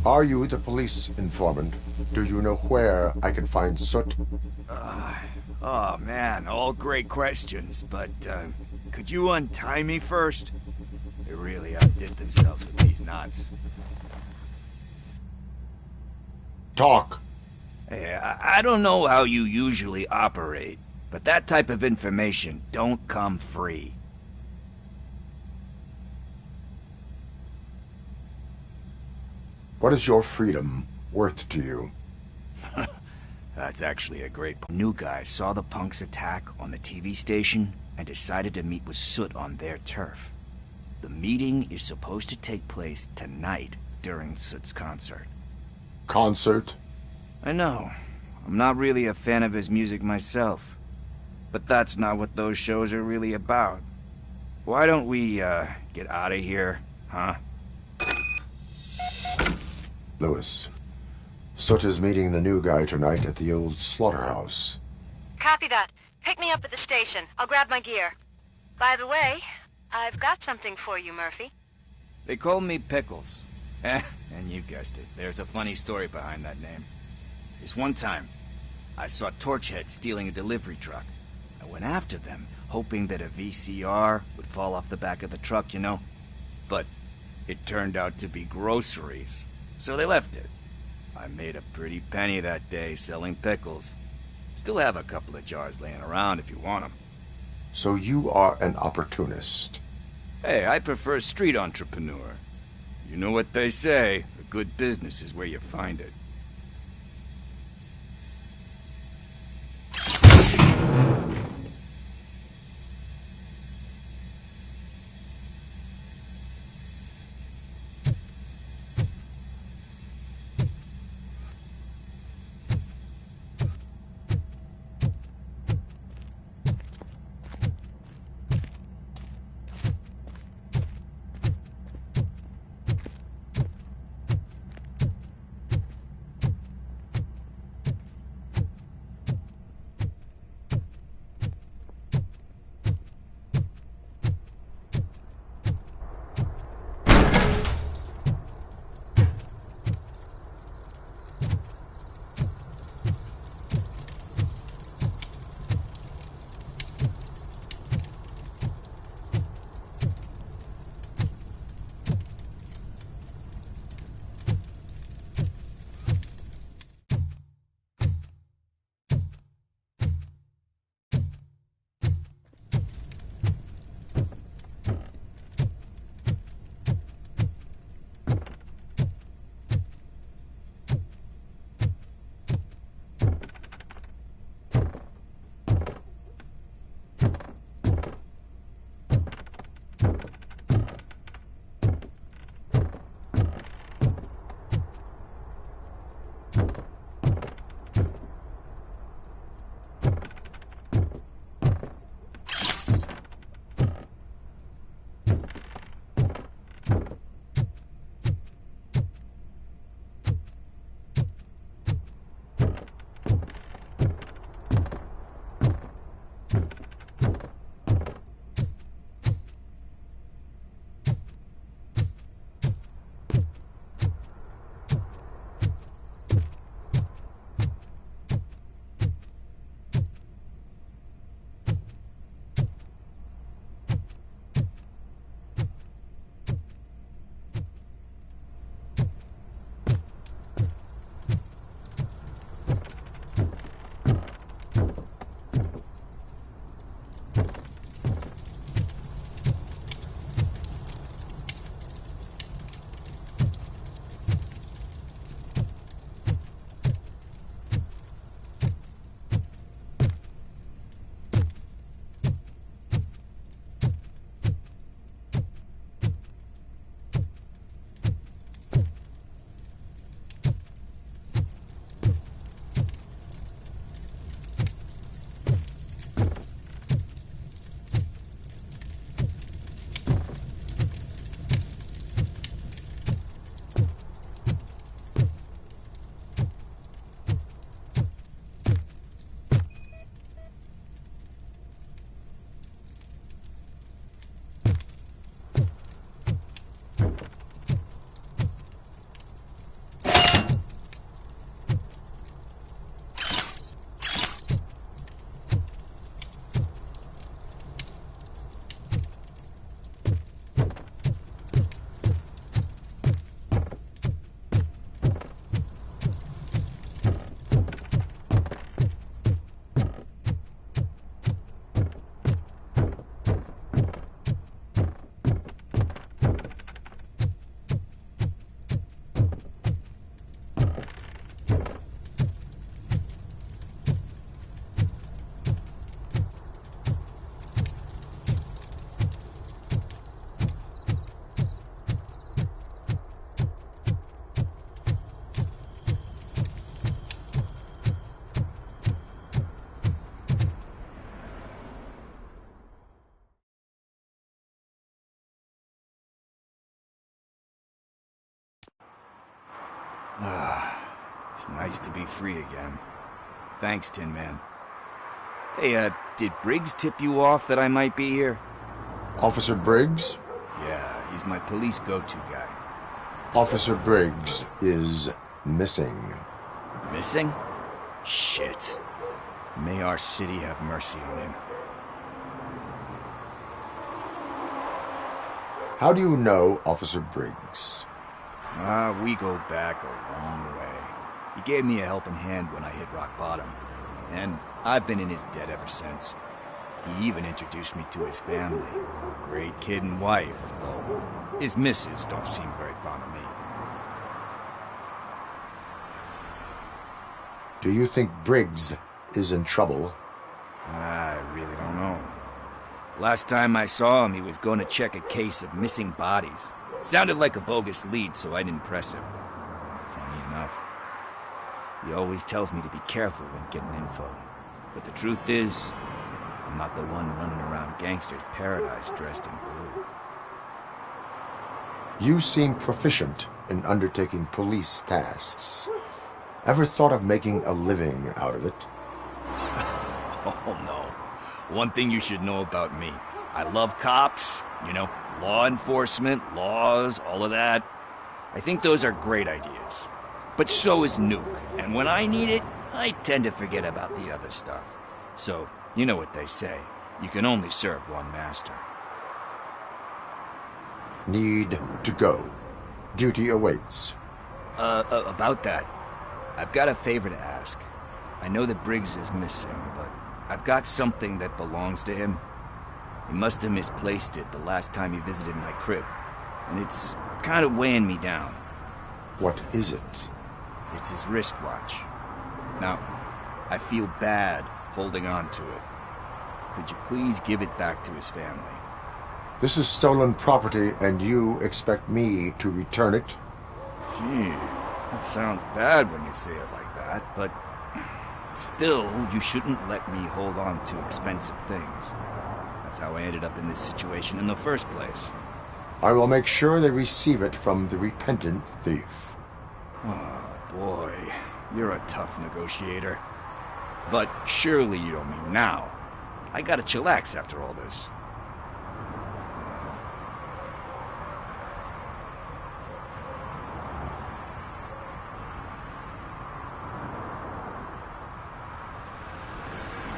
Are you the police informant? Do you know where I can find Soot? Oh man, all great questions, but could you untie me first? They really outdid themselves with these knots. Talk. Hey, I don't know how you usually operate, but that type of information don't come free. What is your freedom worth to you? That's actually a great point. New guy saw the punks attack on the TV station and decided to meet with Soot on their turf. The meeting is supposed to take place tonight during Soot's concert. Concert? I know. I'm not really a fan of his music myself. But that's not what those shows are really about. Why don't we, get out of here, huh? Lewis, Soot is meeting the new guy tonight at the old slaughterhouse. Copy that. Pick me up at the station. I'll grab my gear. By the way, I've got something for you, Murphy. They call me Pickles. And you guessed it, there's a funny story behind that name. This one time, I saw Torchhead stealing a delivery truck. I went after them, hoping that a VCR would fall off the back of the truck, you know? But it turned out to be groceries, so they left it. I made a pretty penny that day selling pickles. Still have a couple of jars laying around if you want them. So you are an opportunist. Hey, I prefer street entrepreneur. You know what they say, a good business is where you find it. It's nice to be free again. Thanks, Tin Man. Hey, did Briggs tip you off that I might be here? Officer Briggs? Yeah, he's my police go-to guy. Officer Briggs is missing. Missing? Shit. May our city have mercy on him. How do you know Officer Briggs? We go back a long way. He gave me a helping hand when I hit rock bottom, and I've been in his debt ever since. He even introduced me to his family. Great kid and wife, though his missus don't seem very fond of me. Do you think Briggs is in trouble? I really don't know. Last time I saw him, he was going to check a case of missing bodies. Sounded like a bogus lead, so I didn't press him. Funny enough. He always tells me to be careful when getting info. But the truth is, I'm not the one running around gangster's paradise dressed in blue. You seem proficient in undertaking police tasks. Ever thought of making a living out of it? Oh no. One thing you should know about me. I love cops, you know, law enforcement, laws, all of that. I think those are great ideas. But so is Nuke, and when I need it, I tend to forget about the other stuff. So, you know what they say. You can only serve one master. Need to go. Duty awaits. About that. I've got a favor to ask. I know that Briggs is missing, but I've got something that belongs to him. He must have misplaced it the last time he visited my crib, and it's kind of weighing me down. What is it? It's his wristwatch. Now, I feel bad holding on to it. Could you please give it back to his family? This is stolen property, and you expect me to return it? Gee, that sounds bad when you say it like that, but still, you shouldn't let me hold on to expensive things. That's how I ended up in this situation in the first place. I will make sure they receive it from the repentant thief. Oh, boy. You're a tough negotiator. But surely you don't mean now. I gotta chillax after all this.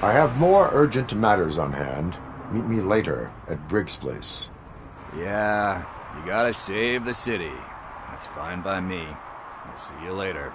I have more urgent matters on hand. Meet me later at Briggs' place. Yeah, you gotta save the city. That's fine by me. I'll see you later.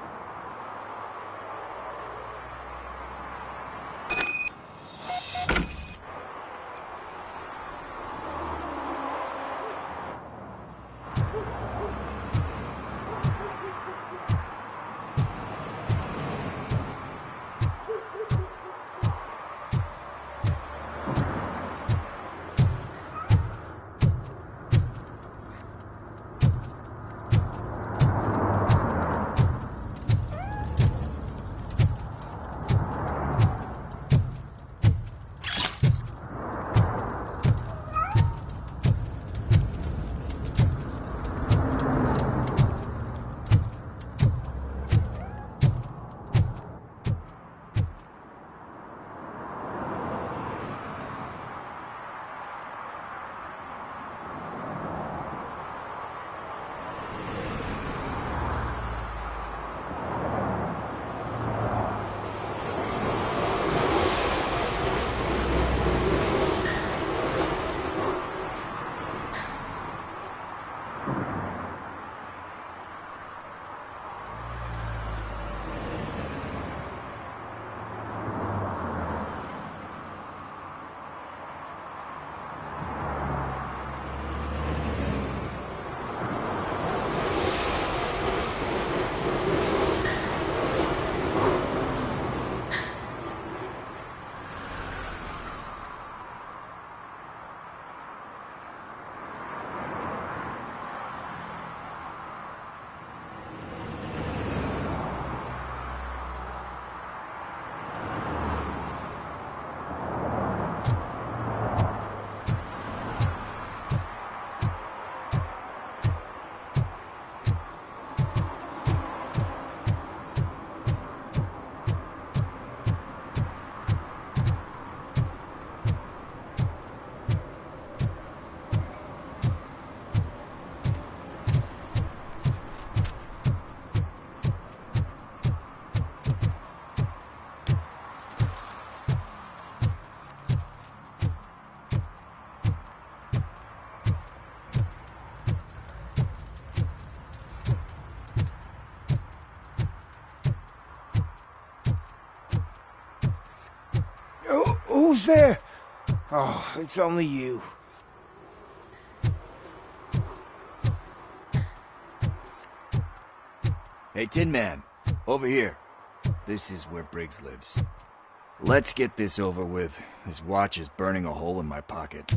Who's there? Oh, it's only you. Hey, Tin Man, over here. This is where Briggs lives. Let's get this over with. His watch is burning a hole in my pocket.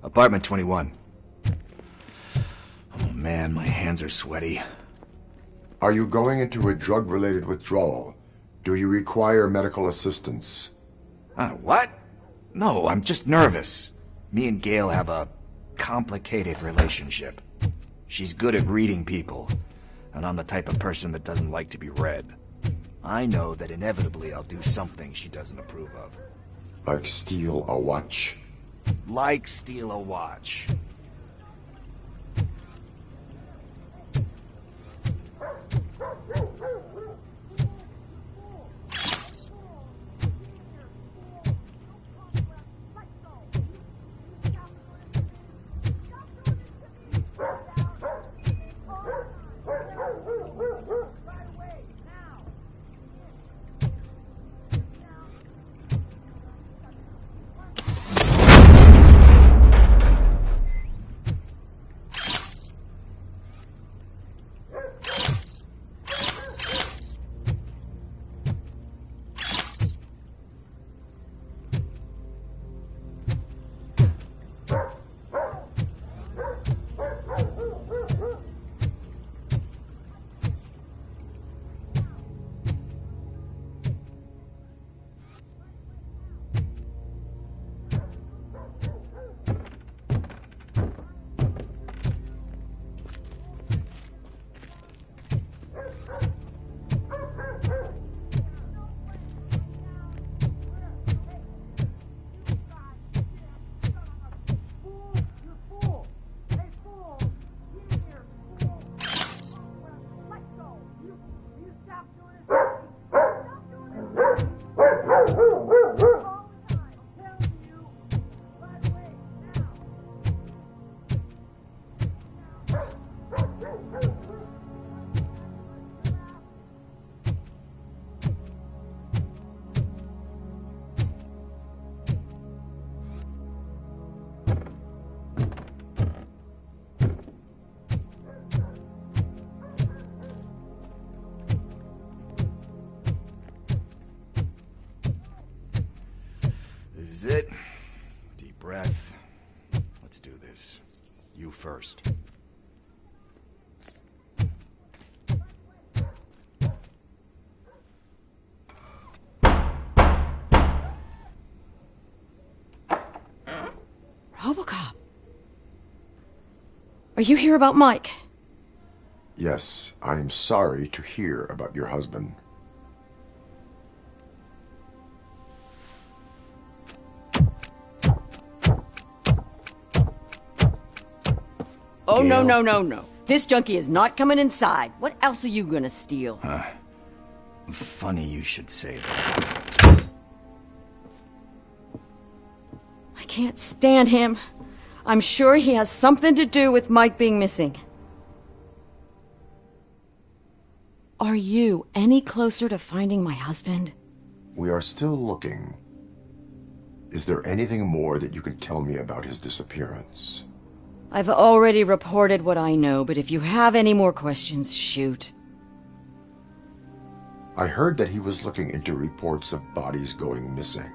Apartment 21. Oh man, my hands are sweaty. Are you going into a drug-related withdrawal? Do you require medical assistance? What? No, I'm just nervous. Me and Gail have a complicated relationship. She's good at reading people, and I'm the type of person that doesn't like to be read. I know that inevitably I'll do something she doesn't approve of. Like steal a watch? Like steal a watch. This is it. Deep breath. Let's do this. You first. Robocop. Are you here about Mike? Yes, I am sorry to hear about your husband. Oh, no, no, no, no. This junkie is not coming inside. What else are you gonna steal? Funny you should say that. I can't stand him. I'm sure he has something to do with Mike being missing. Are you any closer to finding my husband? We are still looking. Is there anything more that you can tell me about his disappearance? I've already reported what I know, but if you have any more questions, shoot. I heard that he was looking into reports of bodies going missing.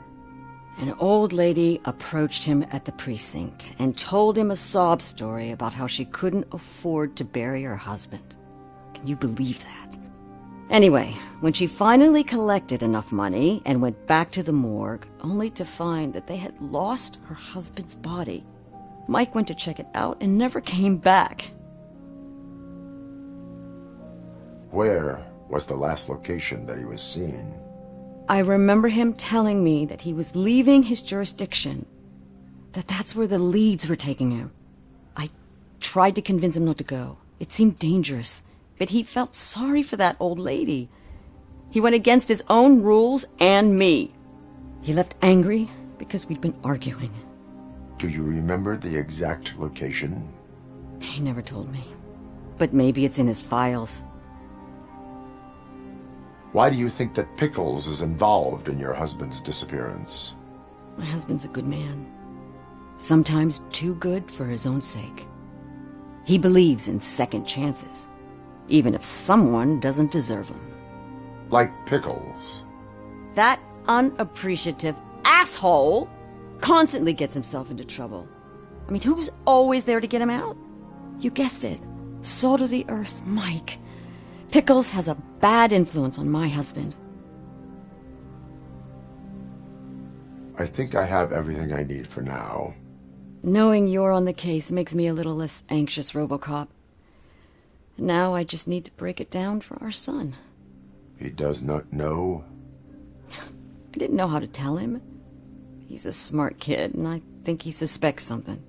An old lady approached him at the precinct and told him a sob story about how she couldn't afford to bury her husband. Can you believe that? Anyway, when she finally collected enough money and went back to the morgue, only to find that they had lost her husband's body, Mike went to check it out and never came back. Where was the last location that he was seen? I remember him telling me that he was leaving his jurisdiction, that that's where the leads were taking him. I tried to convince him not to go. It seemed dangerous, but he felt sorry for that old lady. He went against his own rules and me. He left angry because we'd been arguing. Do you remember the exact location? He never told me, but maybe it's in his files. Why do you think that Pickles is involved in your husband's disappearance? My husband's a good man. Sometimes too good for his own sake. He believes in second chances, even if someone doesn't deserve them. Like Pickles. That unappreciative asshole constantly gets himself into trouble. I mean, who's always there to get him out? You guessed it. Salt of the earth, Mike. Pickles has a bad influence on my husband. I think I have everything I need for now. Knowing you're on the case makes me a little less anxious, Robocop. Now I just need to break it down for our son. He does not know? I didn't know how to tell him. He's a smart kid, and I think he suspects something.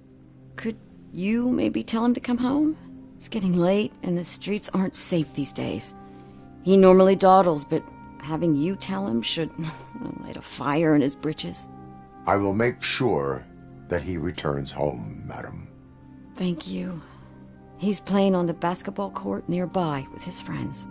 Could you maybe tell him to come home? It's getting late, and the streets aren't safe these days. He normally dawdles, but having you tell him should light a fire in his britches. I will make sure that he returns home, madam. Thank you. He's playing on the basketball court nearby with his friends.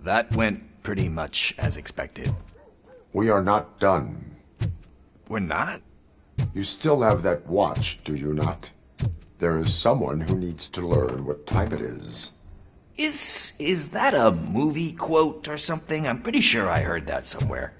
That went pretty much as expected. We are not done. We're not? You still have that watch, do you not? There is someone who needs to learn what time it is. Is that a movie quote or something? I'm pretty sure I heard that somewhere.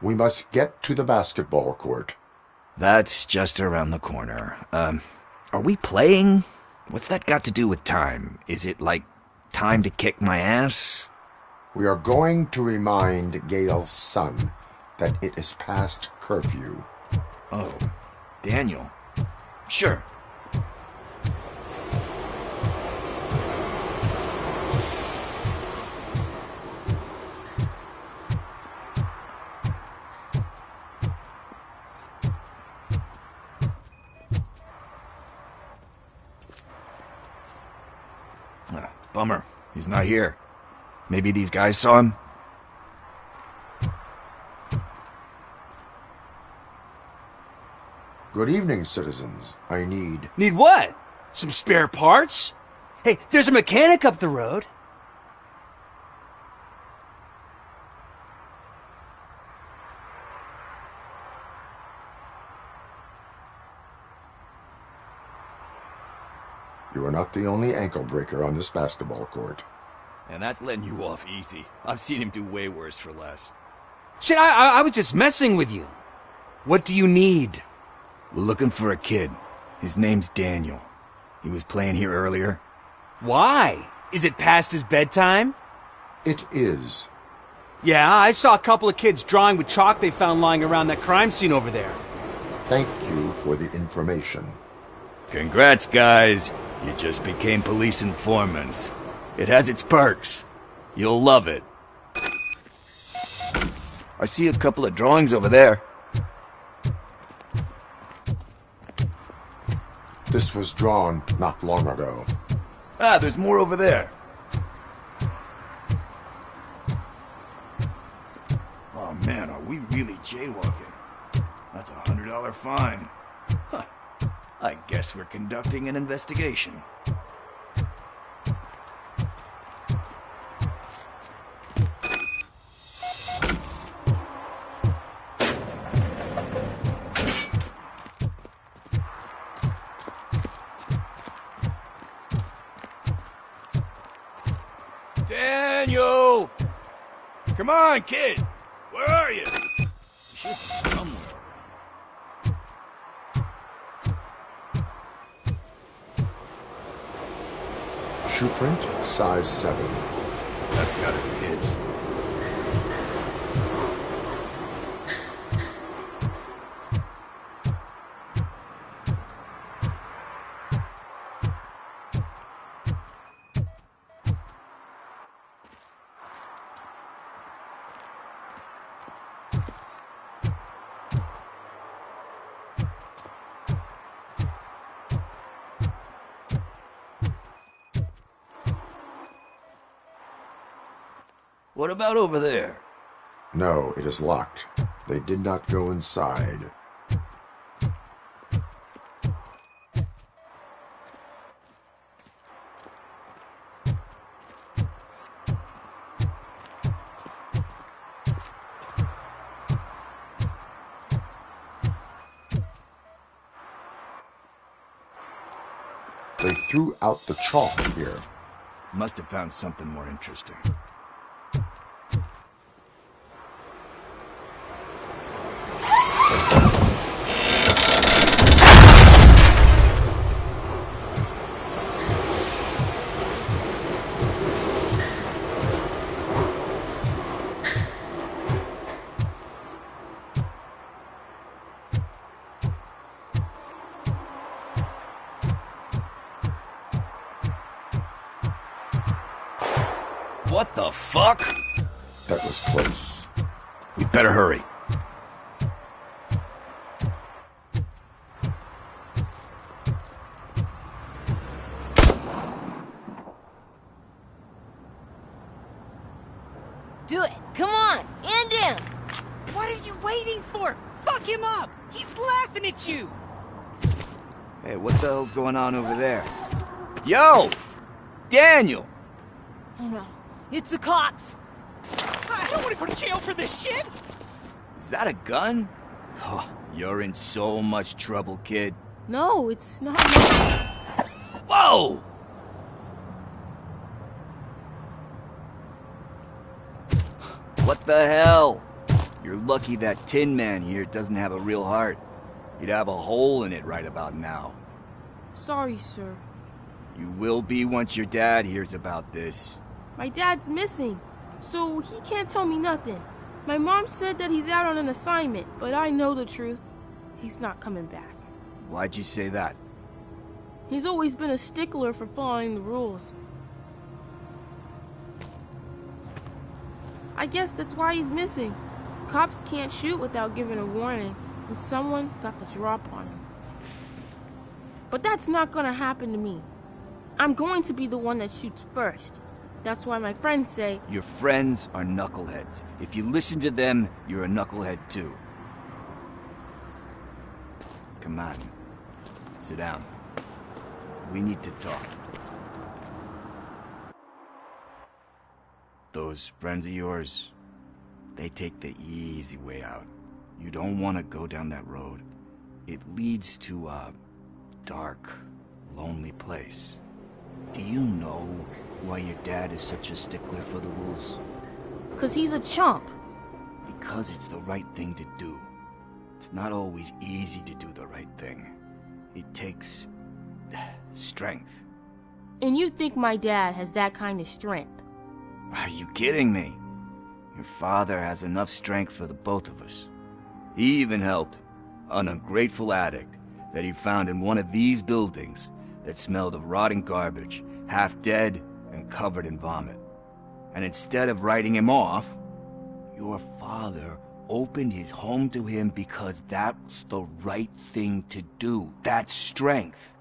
We must get to the basketball court. That's just around the corner. Are we playing? What's that got to do with time? Is it like time to kick my ass? We are going to remind Gail's son that it is past curfew. Oh, Daniel. Sure. Bummer. He's not here. Maybe these guys saw him? Good evening, citizens. I need... Need what? Some spare parts? Hey, there's a mechanic up the road. You are not the only ankle breaker on this basketball court. And that's letting you off easy. I've seen him do way worse for less. Shit, I was just messing with you. What do you need? We're looking for a kid. His name's Daniel. He was playing here earlier. Why? Is it past his bedtime? It is. Yeah, I saw a couple of kids drawing with chalk they found lying around that crime scene over there. Thank you for the information. Congrats, guys. You just became police informants. It has its perks. You'll love it. I see a couple of drawings over there. This was drawn not long ago. Ah, there's more over there. Oh man, are we really jaywalking? That's a $100 fine. Huh. I guess we're conducting an investigation. Daniel! Come on, kid! Where are you? You should be somewhere. Shoe print, size 7. That's gotta be his. What about over there? No, it is locked. They did not go inside. They threw out the chalk here. Must have found something more interesting. What the fuck? That was close. We better hurry. Do it. Come on. End him. What are you waiting for? Fuck him up. He's laughing at you. Hey, what the hell's going on over there? Yo! Daniel! Oh no. It's the cops. I don't want to go to jail for this shit. Is that a gun? Oh, you're in so much trouble, kid. No, it's not. Whoa! What the hell? You're lucky that Tin Man here doesn't have a real heart. He'd have a hole in it right about now. Sorry, sir. You will be once your dad hears about this. My dad's missing, so he can't tell me nothing. My mom said that he's out on an assignment, but I know the truth. He's not coming back. Why'd you say that? He's always been a stickler for following the rules. I guess that's why he's missing. Cops can't shoot without giving a warning, and someone got the drop on him. But that's not gonna happen to me. I'm going to be the one that shoots first. That's why my friends say... Your friends are knuckleheads. If you listen to them, you're a knucklehead too. Come on. Sit down. We need to talk. Those friends of yours, they take the easy way out. You don't want to go down that road. It leads to a dark, lonely place. Do you know why your dad is such a stickler for the rules? 'Cause he's a chump. Because it's the right thing to do. It's not always easy to do the right thing. It takes strength. And you think my dad has that kind of strength? Are you kidding me? Your father has enough strength for the both of us. He even helped an ungrateful addict that he found in one of these buildings that smelled of rotting garbage, half dead and covered in vomit. And instead of writing him off, your father opened his home to him because that's the right thing to do. That's strength.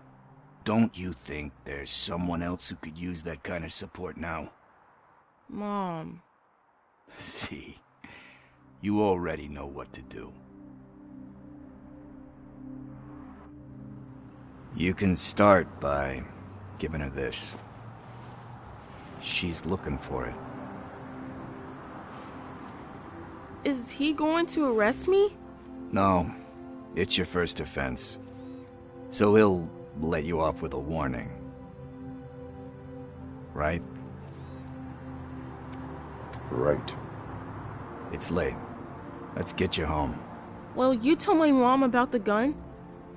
Don't you think there's someone else who could use that kind of support now? Mom. See, you already know what to do. You can start by giving her this. She's looking for it. Is he going to arrest me? No, it's your first offense. So he'll let you off with a warning. Right? Right. It's late. Let's get you home. Well, you told my mom about the gun?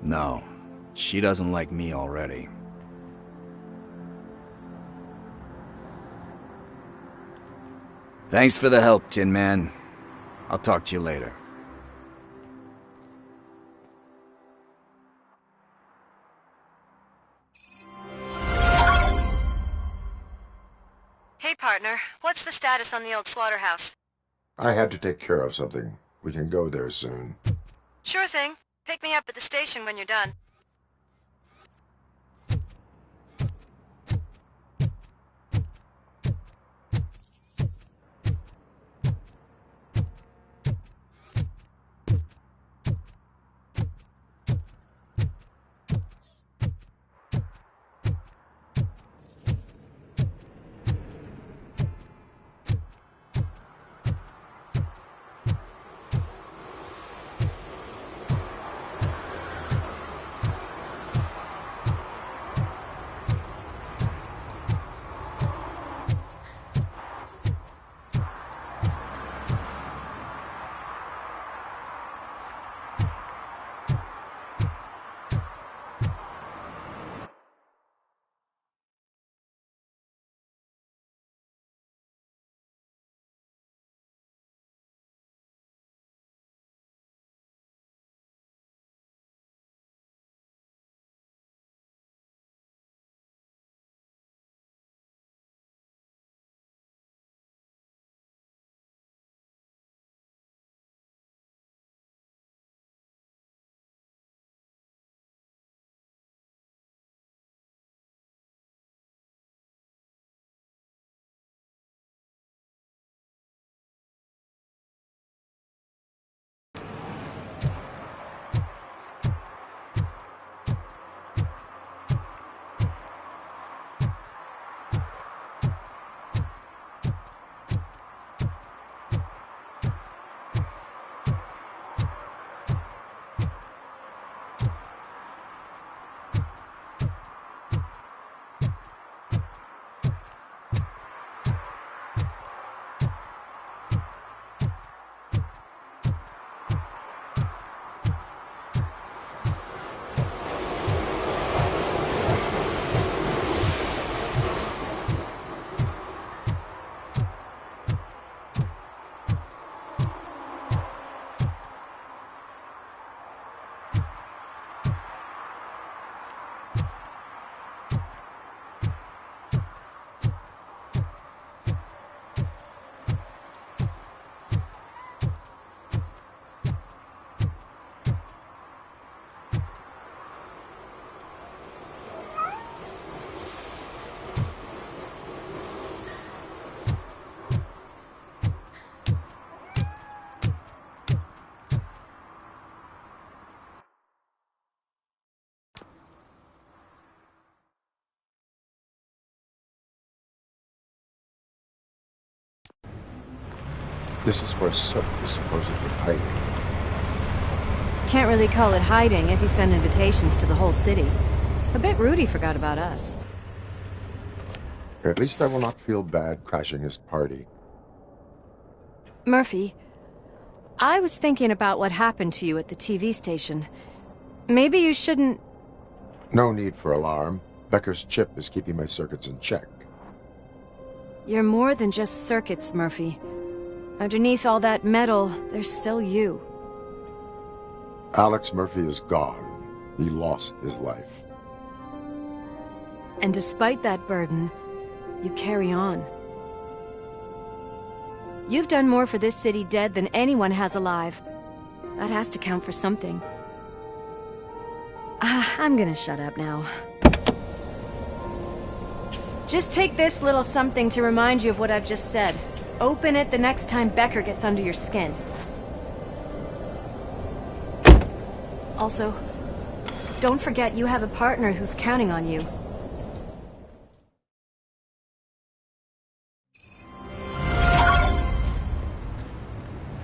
No, she doesn't like me already. Thanks for the help, Tin Man. I'll talk to you later. Hey, partner. What's the status on the old slaughterhouse? I had to take care of something. We can go there soon. Sure thing. Pick me up at the station when you're done. This is where Soap is supposedly hiding. Can't really call it hiding if he sent invitations to the whole city. A bit rude he forgot about us. At least I will not feel bad crashing his party. Murphy, I was thinking about what happened to you at the TV station. Maybe you shouldn't... No need for alarm. Becker's chip is keeping my circuits in check. You're more than just circuits, Murphy. Underneath all that metal, there's still you. Alex Murphy is gone. He lost his life. And despite that burden, you carry on. You've done more for this city dead than anyone has alive. That has to count for something. I'm gonna shut up now. Just take this little something to remind you of what I've just said. Open it the next time Becker gets under your skin. Also, don't forget you have a partner who's counting on you.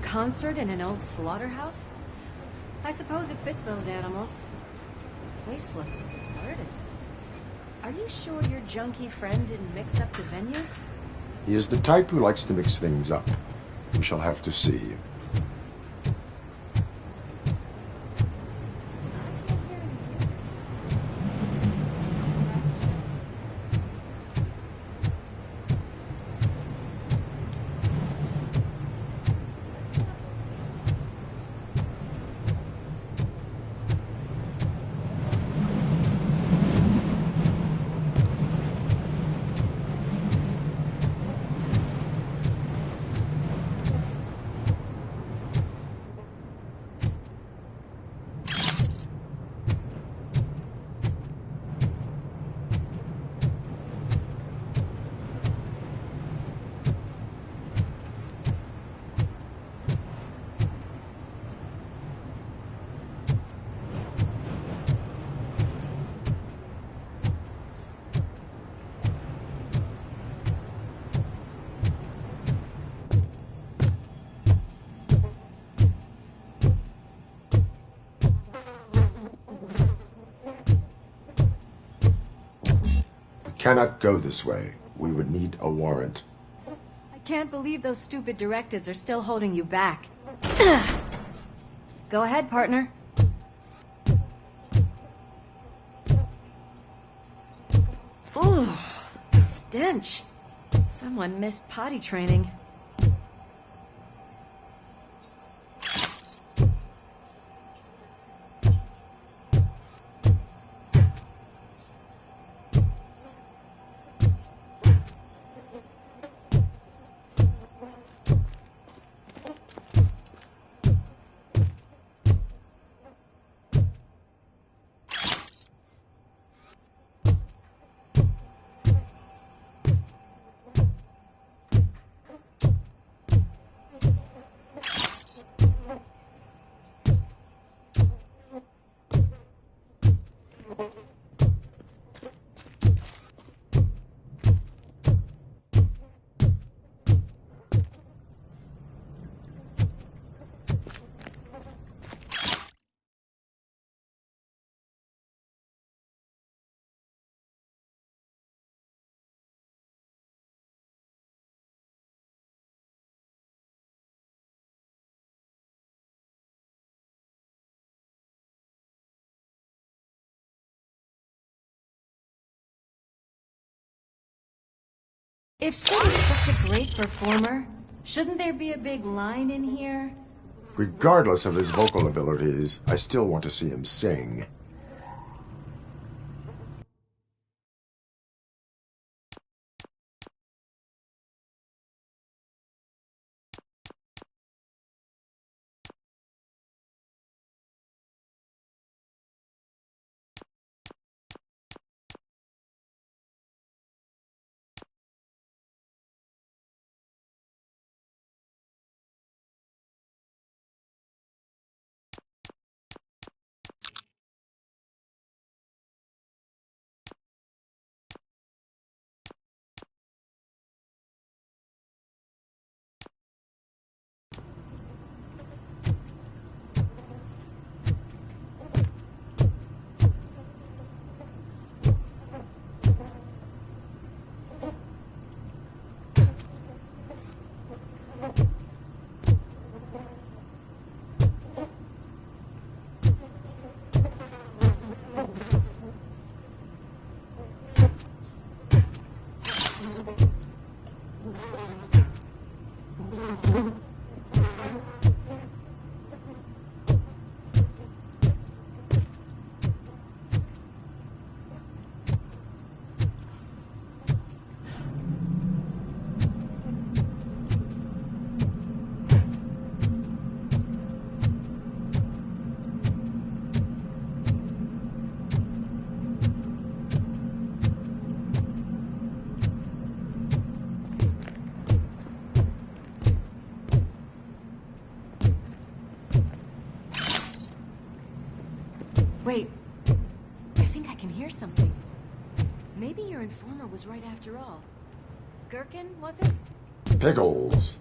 Concert in an old slaughterhouse? I suppose it fits those animals. The place looks deserted. Are you sure your junkie friend didn't mix up the venues? He is the type who likes to mix things up. We shall have to see. Cannot go this way. We would need a warrant. I can't believe those stupid directives are still holding you back. Go ahead, partner. Ooh, stench. Someone missed potty training. If Sid's such a great performer, shouldn't there be a big line in here? Regardless of his vocal abilities, I still want to see him sing. think I can hear something. Maybe your informer was right after all. Gherkin, was it? Pickles.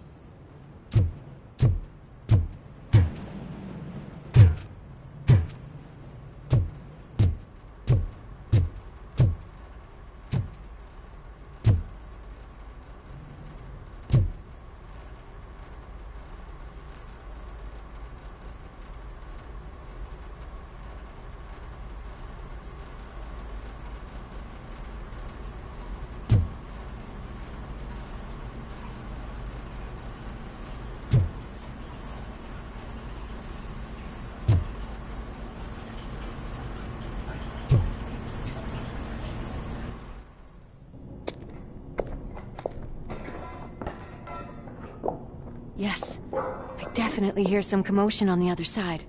Yes. I definitely hear some commotion on the other side.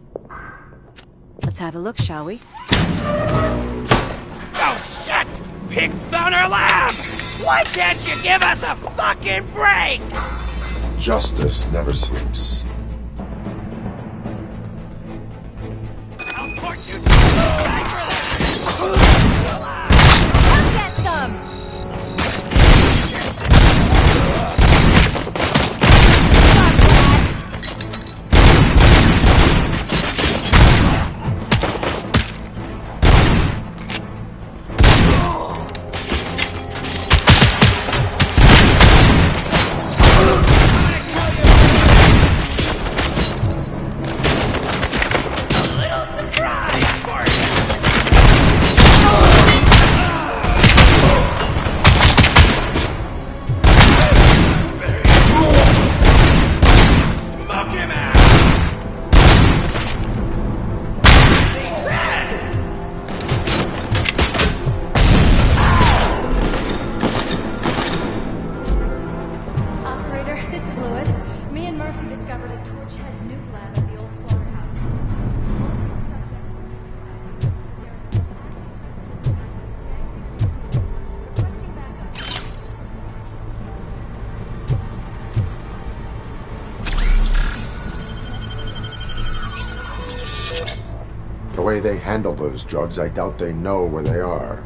Let's have a look, shall we? Oh, shit! Pigs on our lab! Why can't you give us a fucking break? Justice never sleeps. I'll torch you! Come get some! The way they handle those drugs, I doubt they know where they are.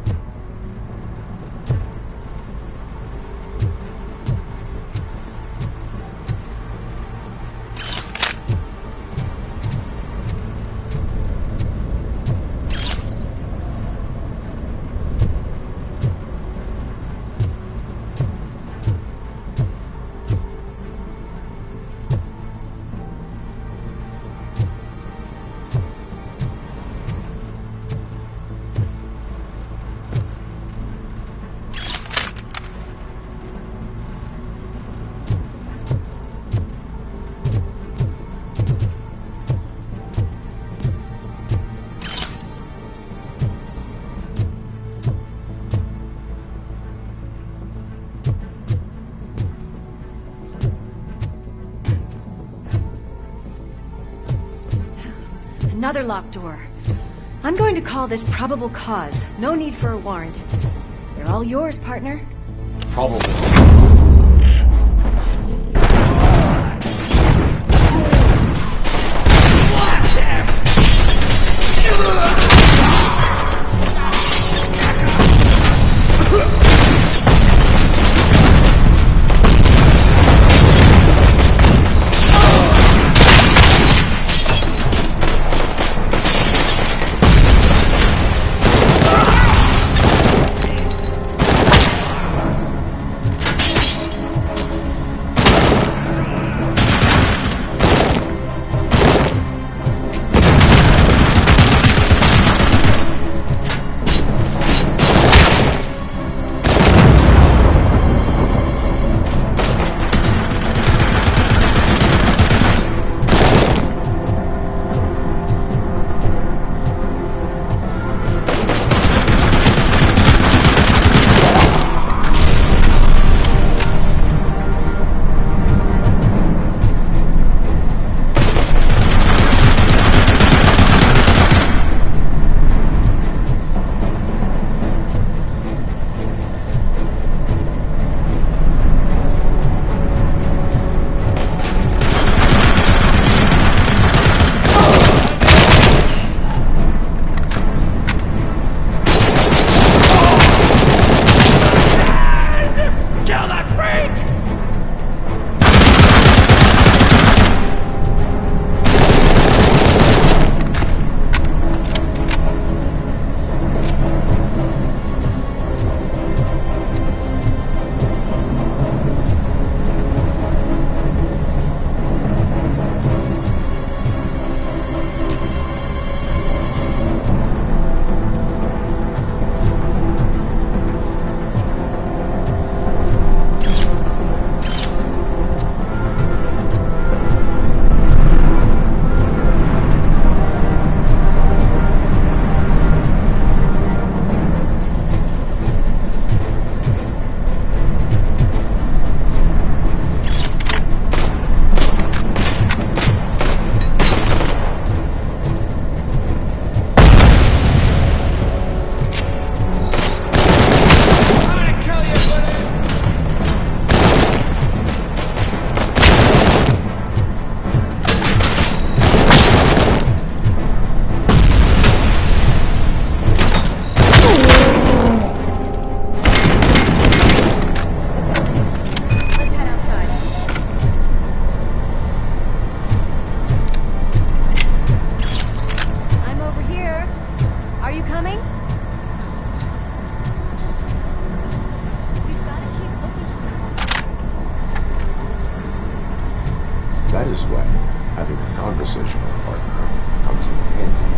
Another locked door. I'm going to call this probable cause. No need for a warrant. They're all yours, partner. Probable. you coming? We've got to keep looking. That is when having a conversational partner comes in handy.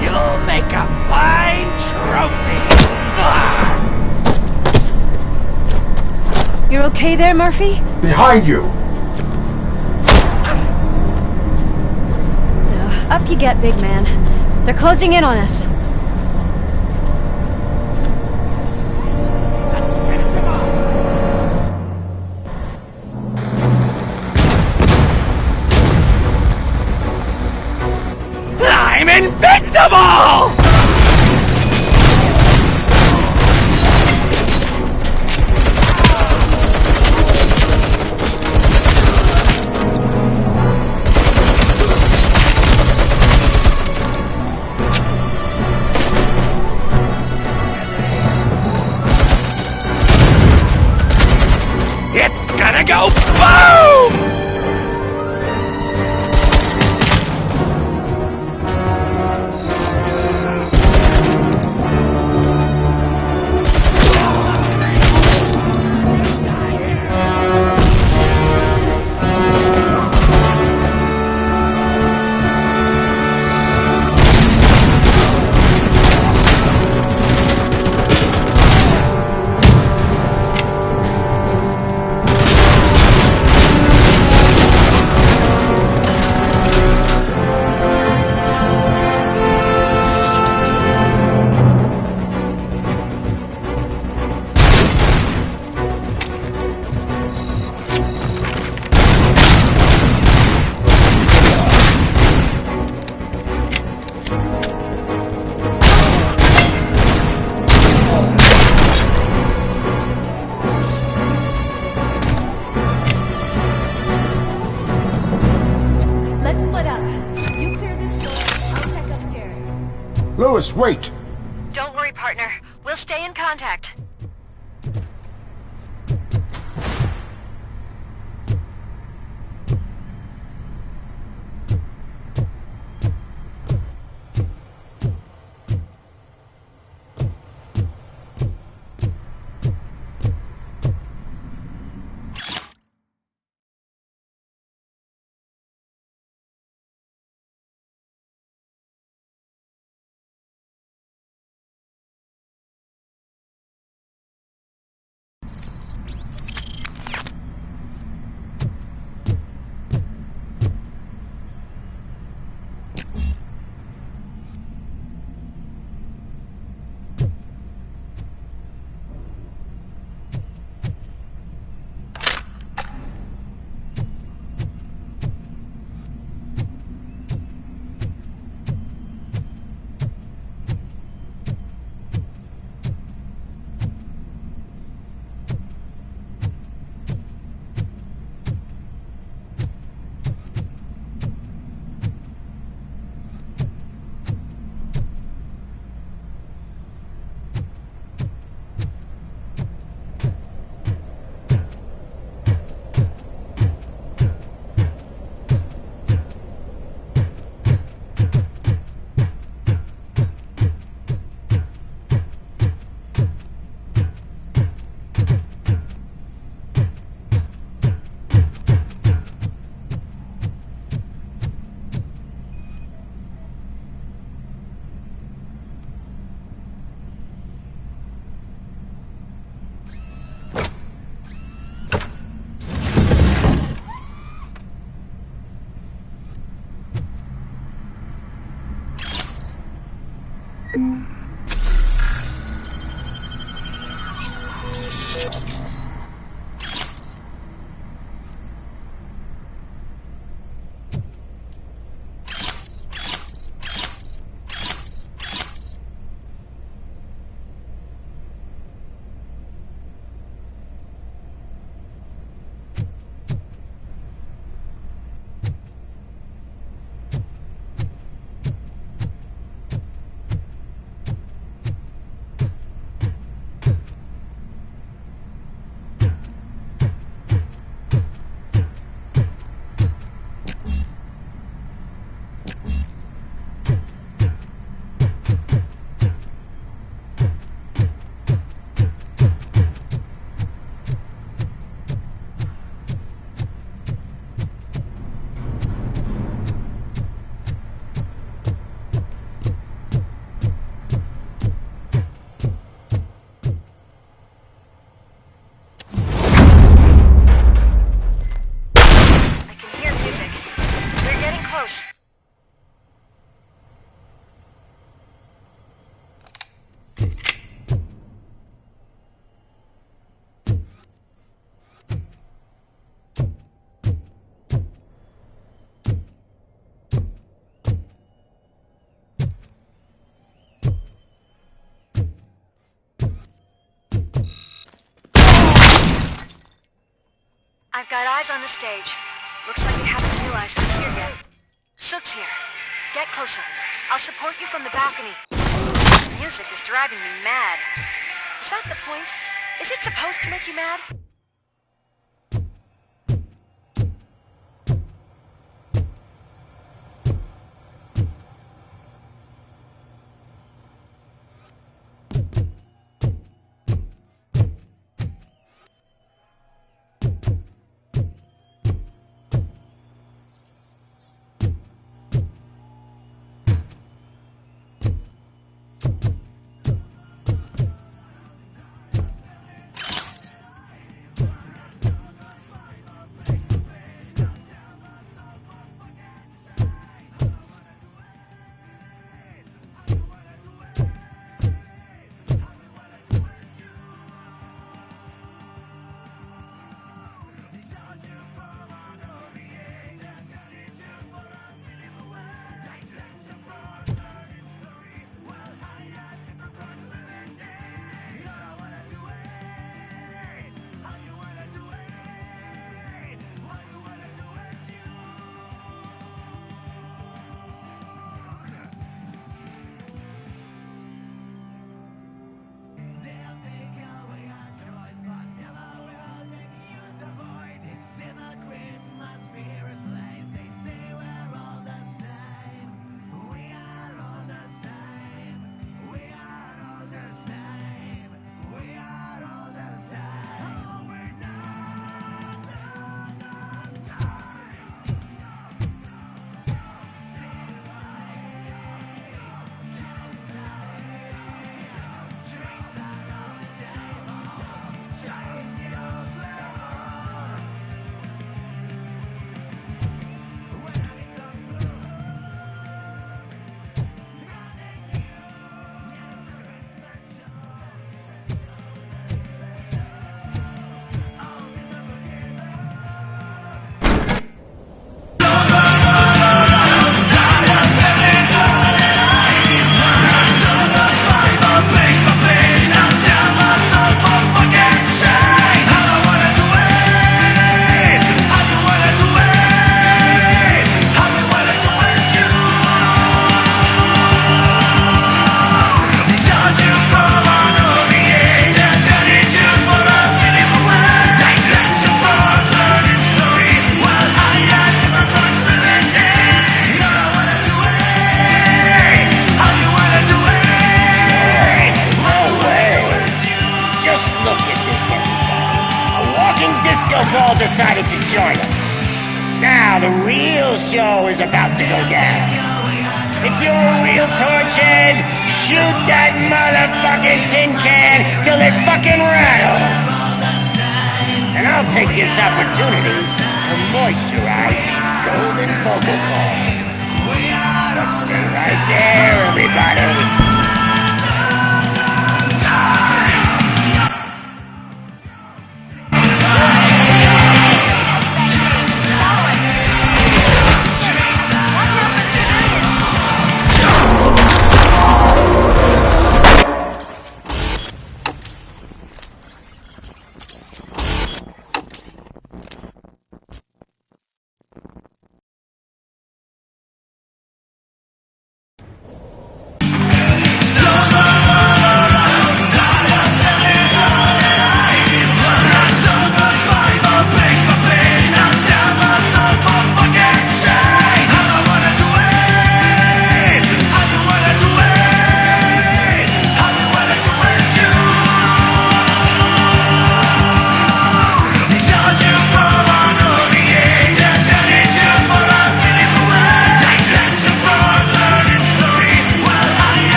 You'll make a fine trophy. You're okay there, Murphy? Behind you! Up you get, big man. They're closing in on us. I'm invincible! It's gonna go boom! Lewis, wait! Don't worry, partner. We'll stay in contact. I've got eyes on the stage. Looks like you haven't realized I'm here yet. Sook's here. Get closer. I'll support you from the balcony. This music is driving me mad. Is that the point? Is it supposed to make you mad? Ball decided to join us. Now the real show is about to go down. If you're a real torchhead, shoot that motherfucking tin can till it fucking rattles. And I'll take this opportunity to moisturize these golden vocal cords. Let's stay right there, everybody.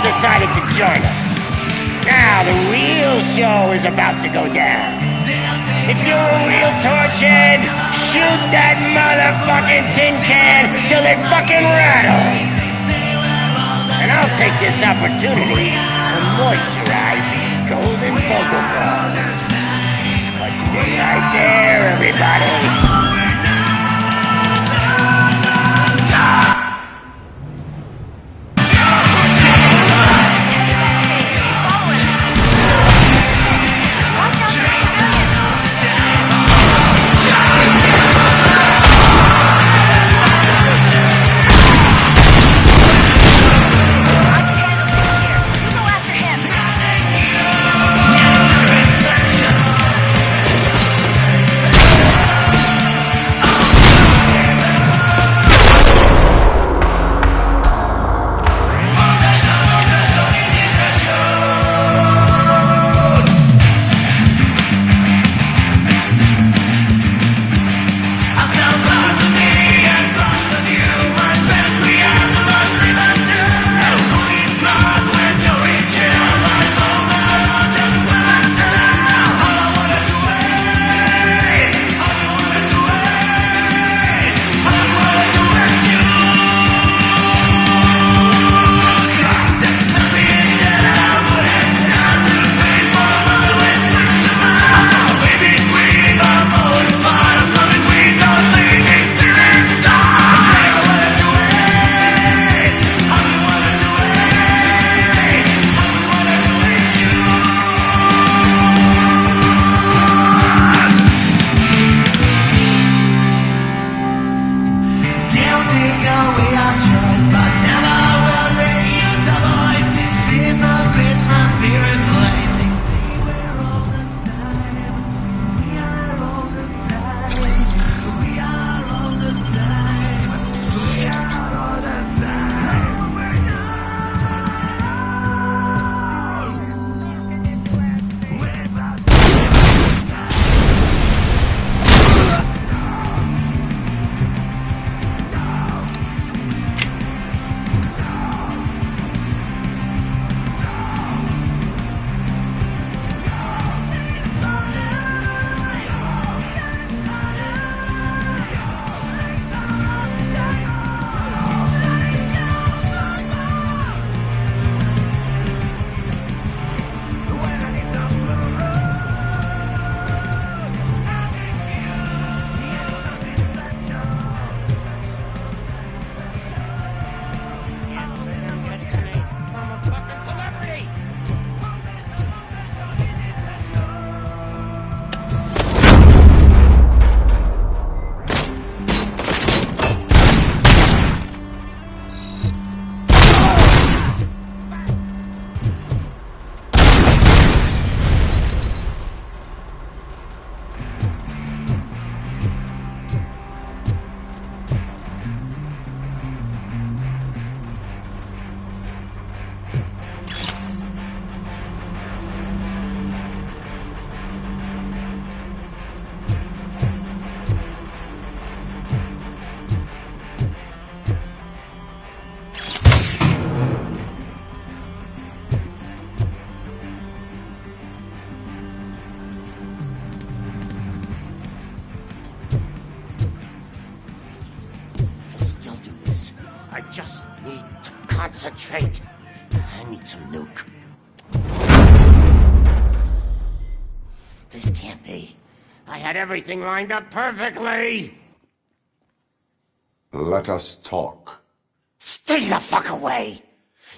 Decided to join us. Now the real show is about to go down. If you're a real torchhead, shoot that motherfucking tin can till it fucking rattles. And I'll take this opportunity to moisturize these golden vocal cords. Let's stay right there, everybody. concentrate. I need some nuke. This can't be. I had everything lined up perfectly. Let us talk. Stay the fuck away.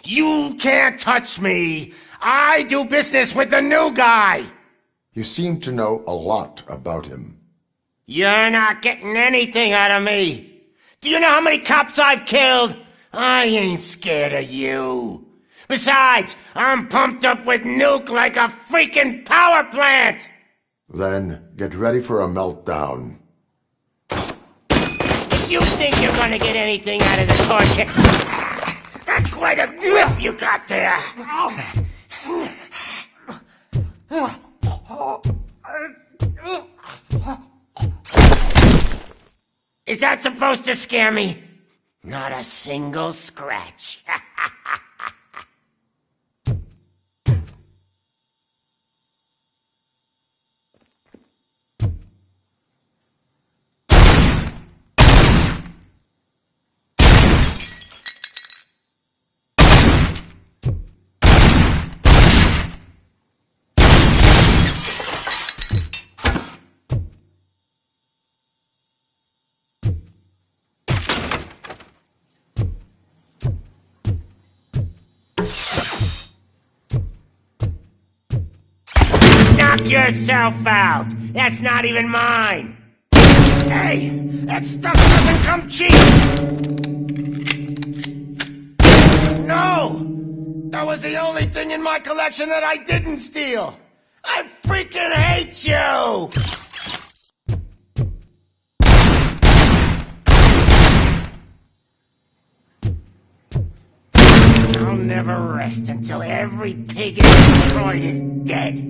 You can't touch me. I do business with the new guy. You seem to know a lot about him. You're not getting anything out of me. Do you know how many cops I've killed? I ain't scared of you. Besides, I'm pumped up with nuke like a freaking power plant. Then get ready for a meltdown. If you think you're gonna get anything out of the torch, that's quite a grip you got there. Is that supposed to scare me? Not a single scratch. Knock yourself out. That's not even mine. Hey, that stuff doesn't come cheap. No, that was the only thing in my collection that I didn't steal. I freaking hate you. I'll never rest until every pig in Detroit is dead.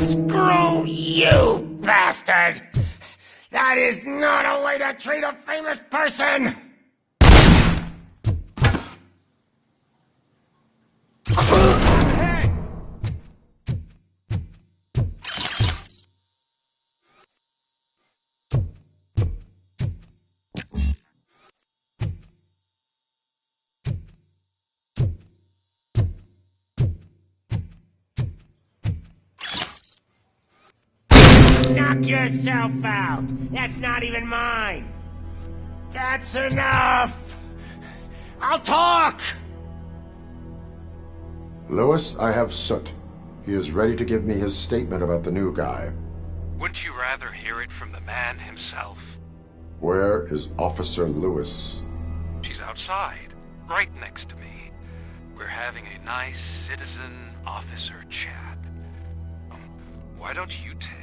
Screw you, bastard! That is not a way to treat a famous person! Knock yourself out. That's not even mine. That's enough. I'll talk. Lewis, I have Soot. He is ready to give me his statement about the new guy. Wouldn't you rather hear it from the man himself? Where is Officer Lewis? She's outside, right next to me. We're having a nice citizen-officer chat. Why don't you take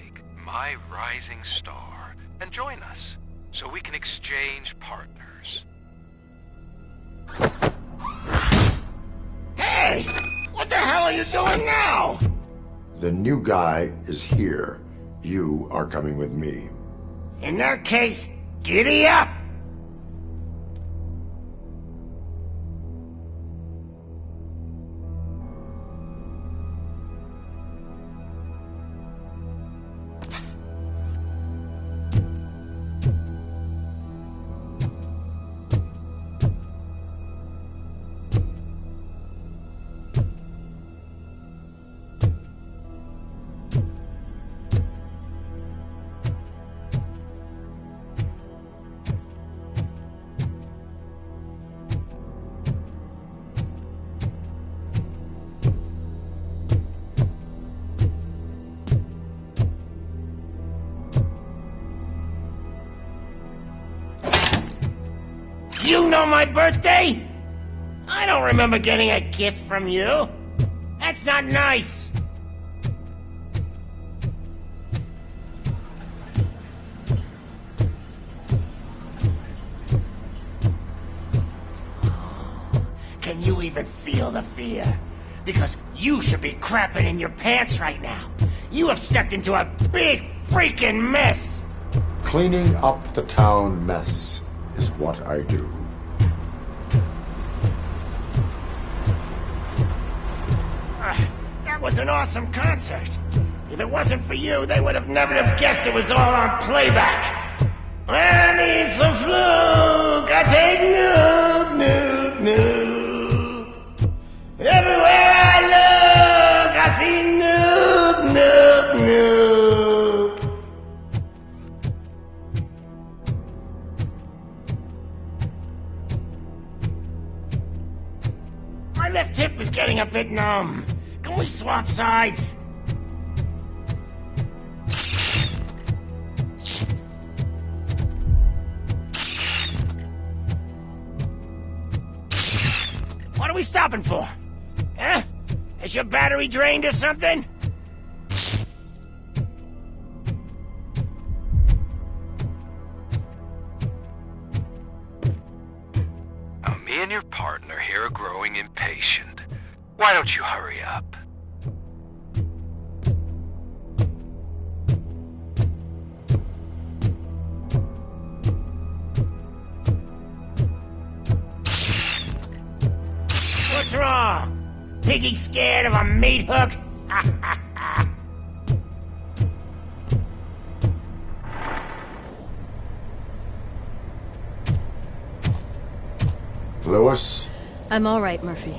my rising star and join us, so we can exchange partners? Hey! What the hell are you doing now? The new guy is here. You are coming with me. In that case, giddy up! You know my birthday? I don't remember getting a gift from you. That's not nice. Can you even feel the fear? Because you should be crapping in your pants right now. You have stepped into a big freaking mess. Cleaning up the town mess is what I do. That was an awesome concert. If it wasn't for you, they would have never have guessed it was all on playback. When I need some fluke, I take nuke, nuke, nuke. Everywhere I look, I see nuke, nuke, nuke. My left hip is getting a bit numb. Can we swap sides? What are we stopping for? Huh? Is your battery drained or something? Now, me and your partner here are growing impatient. Why don't you hurry up? What's wrong? Piggy scared of a meat hook? Lewis, I'm all right, Murphy.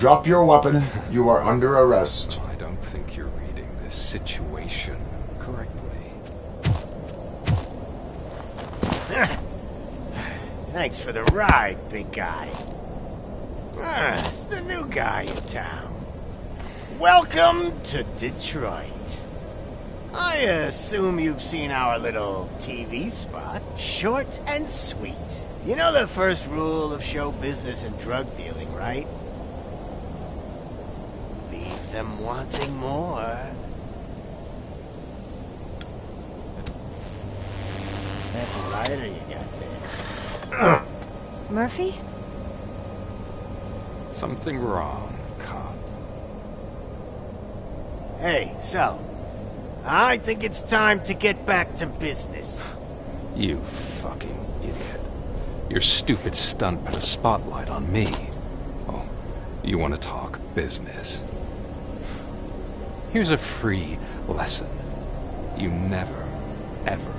drop your weapon. You are under arrest. I don't think you're reading this situation correctly. Thanks for the ride, big guy. It's the new guy in town. Welcome to Detroit. I assume you've seen our little TV spot. Short and sweet. You know the first rule of show business and drug dealing, right? Leave them wanting more. That's a lighter you got there. Murphy? Something wrong, cop. Hey, so, I think it's time to get back to business. You fucking idiot. Your stupid stunt put a spotlight on me. Oh, you want to talk business? Here's a free lesson. You never, ever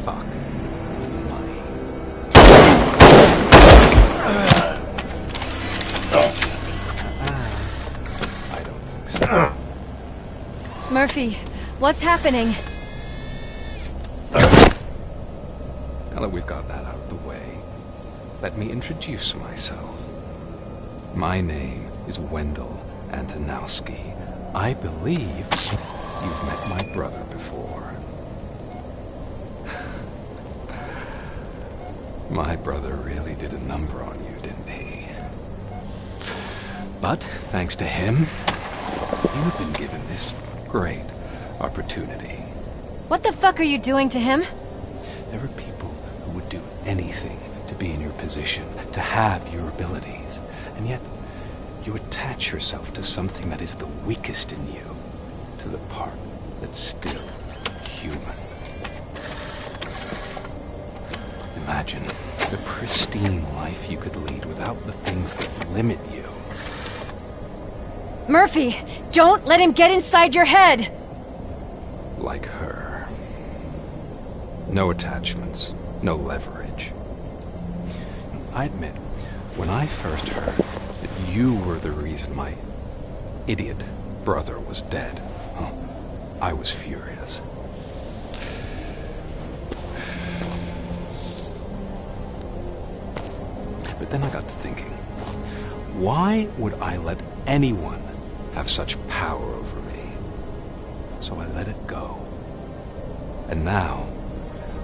fuck with money. I don't think so. Murphy, what's happening? Now that we've got that out of the way, let me introduce myself. My name is Wendell Antonowski. I believe you've met my brother before. My brother really did a number on you, didn't he? But, thanks to him, you've been given this great opportunity. What the fuck are you doing to him? There are people who would do anything to be in your position, to have your abilities, and yet you attach yourself to something that is the weakest in you, to the part that's still human. Imagine the pristine life you could lead without the things that limit you. Murphy, don't let him get inside your head! Like her. No attachments, no leverage. I admit, when I first heard that you were the reason my idiot brother was dead, I was furious. But then I got to thinking, why would I let anyone have such power over me? So I let it go. And now,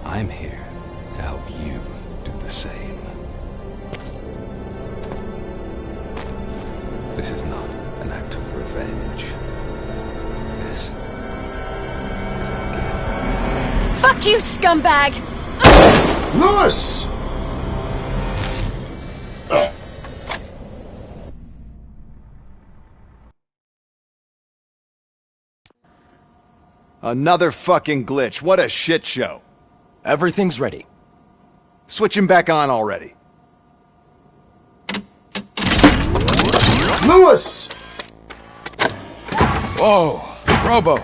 I'm here to help you do the same. This is not an act of revenge. This is a gift. Fuck you, scumbag! Lewis! Another fucking glitch. What a shit show. Everything's ready. Switch him back on already. Lewis! Whoa, Robo.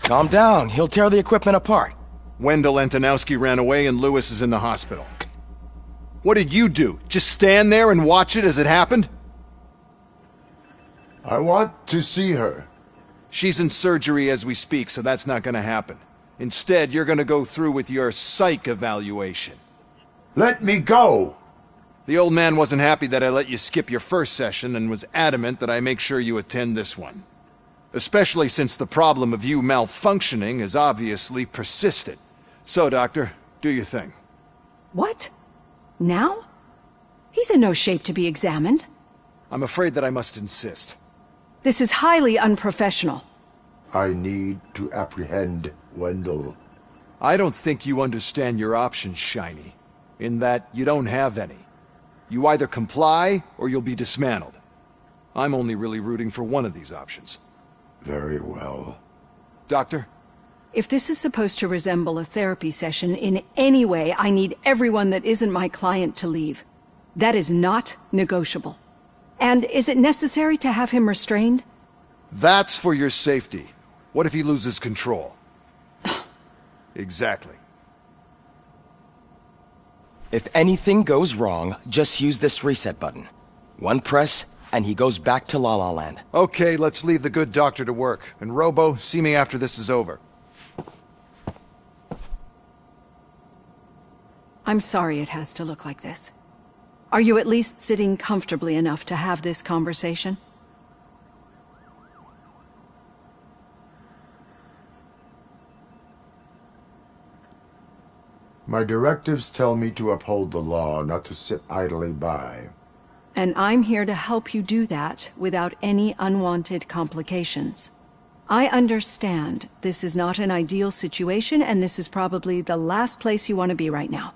Calm down. He'll tear the equipment apart. Wendell Antonowski ran away and Lewis is in the hospital. What did you do? Just stand there and watch it as it happened? I want to see her. She's in surgery as we speak, so that's not gonna happen. Instead, you're gonna go through with your psych evaluation. Let me go! The old man wasn't happy that I let you skip your first session and was adamant that I make sure you attend this one. Especially since the problem of you malfunctioning has obviously persisted. So, Doctor, do your thing. What? Now? He's in no shape to be examined. I'm afraid that I must insist. This is highly unprofessional. I need to apprehend Wendell. I don't think you understand your options, Shiny. In that you don't have any. You either comply, or you'll be dismantled. I'm only really rooting for one of these options. Very well. Doctor? If this is supposed to resemble a therapy session in any way, I need everyone that isn't my client to leave. That is not negotiable. And is it necessary to have him restrained? That's for your safety. What if he loses control? Exactly. If anything goes wrong, just use this reset button. One press, and he goes back to La La Land. Okay, let's leave the good doctor to work. And Robo, see me after this is over. I'm sorry it has to look like this. Are you at least sitting comfortably enough to have this conversation? My directives tell me to uphold the law, not to sit idly by. And I'm here to help you do that without any unwanted complications. I understand this is not an ideal situation, and this is probably the last place you want to be right now.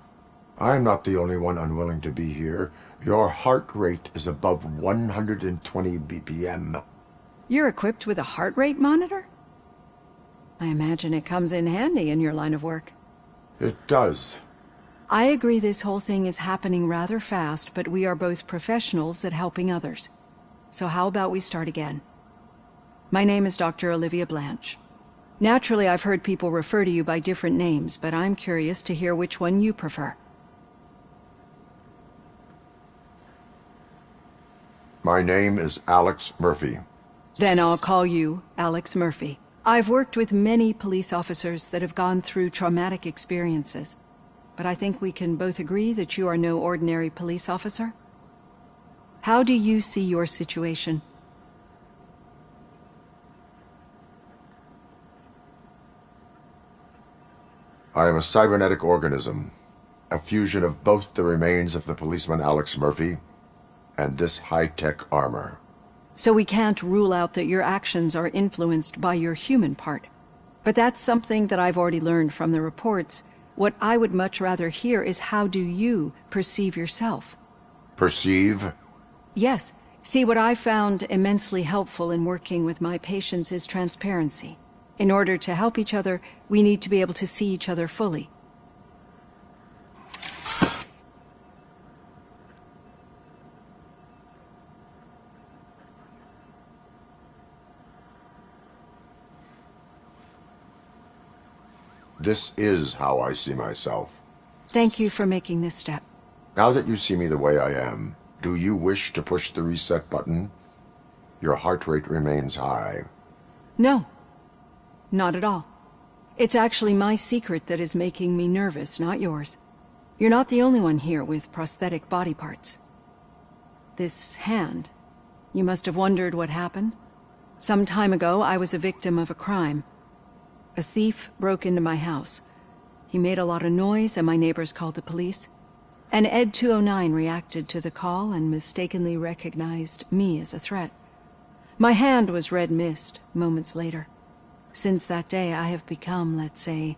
I'm not the only one unwilling to be here. Your heart rate is above 120 BPM. You're equipped with a heart rate monitor? I imagine it comes in handy in your line of work. It does. I agree this whole thing is happening rather fast, but we are both professionals at helping others. So how about we start again? My name is Dr. Olivia Blanche. Naturally, I've heard people refer to you by different names, but I'm curious to hear which one you prefer. My name is Alex Murphy. Then I'll call you Alex Murphy. I've worked with many police officers that have gone through traumatic experiences, but I think we can both agree that you are no ordinary police officer. How do you see your situation? I am a cybernetic organism, a fusion of both the remains of the policeman Alex Murphy and this high-tech armor. So we can't rule out that your actions are influenced by your human part. But that's something that I've already learned from the reports. What I would much rather hear is how do you perceive yourself? Perceive? Yes. See, what I found immensely helpful in working with my patients is transparency. In order to help each other, we need to be able to see each other fully. This is how I see myself. Thank you for making this step. Now that you see me the way I am, do you wish to push the reset button? Your heart rate remains high. No. Not at all. It's actually my secret that is making me nervous, not yours. You're not the only one here with prosthetic body parts. This hand, you must have wondered what happened. Some time ago, I was a victim of a crime. A thief broke into my house. He made a lot of noise and my neighbors called the police. And Ed 209 reacted to the call and mistakenly recognized me as a threat. My hand was red mist moments later. Since that day, I have become, let's say,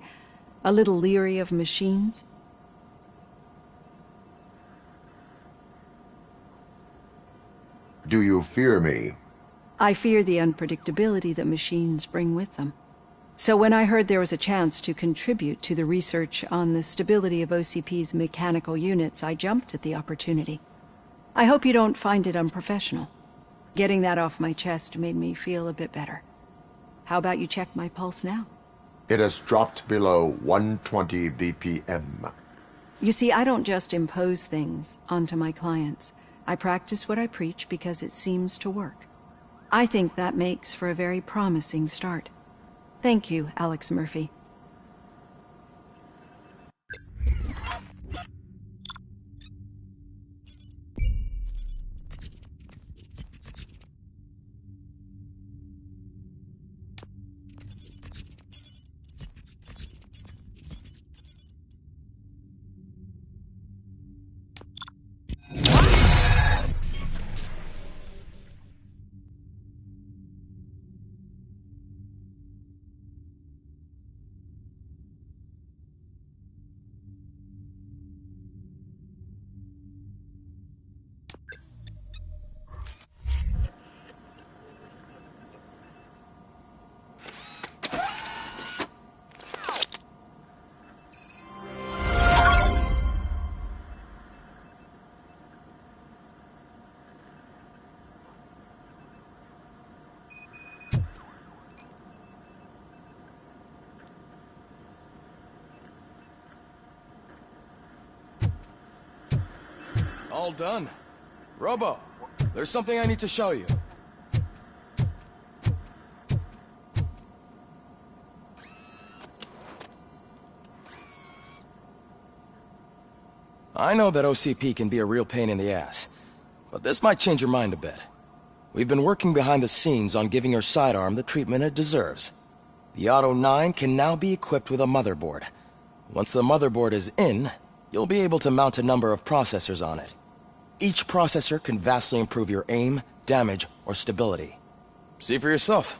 a little leery of machines. Do you fear me? I fear the unpredictability that machines bring with them. So when I heard there was a chance to contribute to the research on the stability of OCP's mechanical units, I jumped at the opportunity. I hope you don't find it unprofessional. Getting that off my chest made me feel a bit better. How about you check my pulse now? It has dropped below 120 BPM. You see, I don't just impose things onto my clients. I practice what I preach because it seems to work. I think that makes for a very promising start. Thank you, Alex Murphy. All done. Robo, there's something I need to show you. I know that OCP can be a real pain in the ass, but this might change your mind a bit. We've been working behind the scenes on giving your sidearm the treatment it deserves. The Auto 9 can now be equipped with a motherboard. Once the motherboard is in, you'll be able to mount a number of processors on it. Each processor can vastly improve your aim, damage, or stability. See for yourself.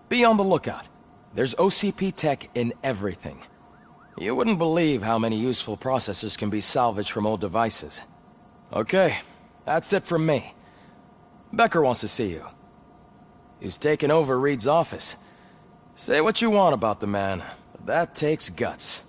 Be on the lookout. There's OCP tech in everything. You wouldn't believe how many useful processors can be salvaged from old devices. Okay, that's it from me. Becker wants to see you. He's taken over Reed's office. Say what you want about the man, but that takes guts.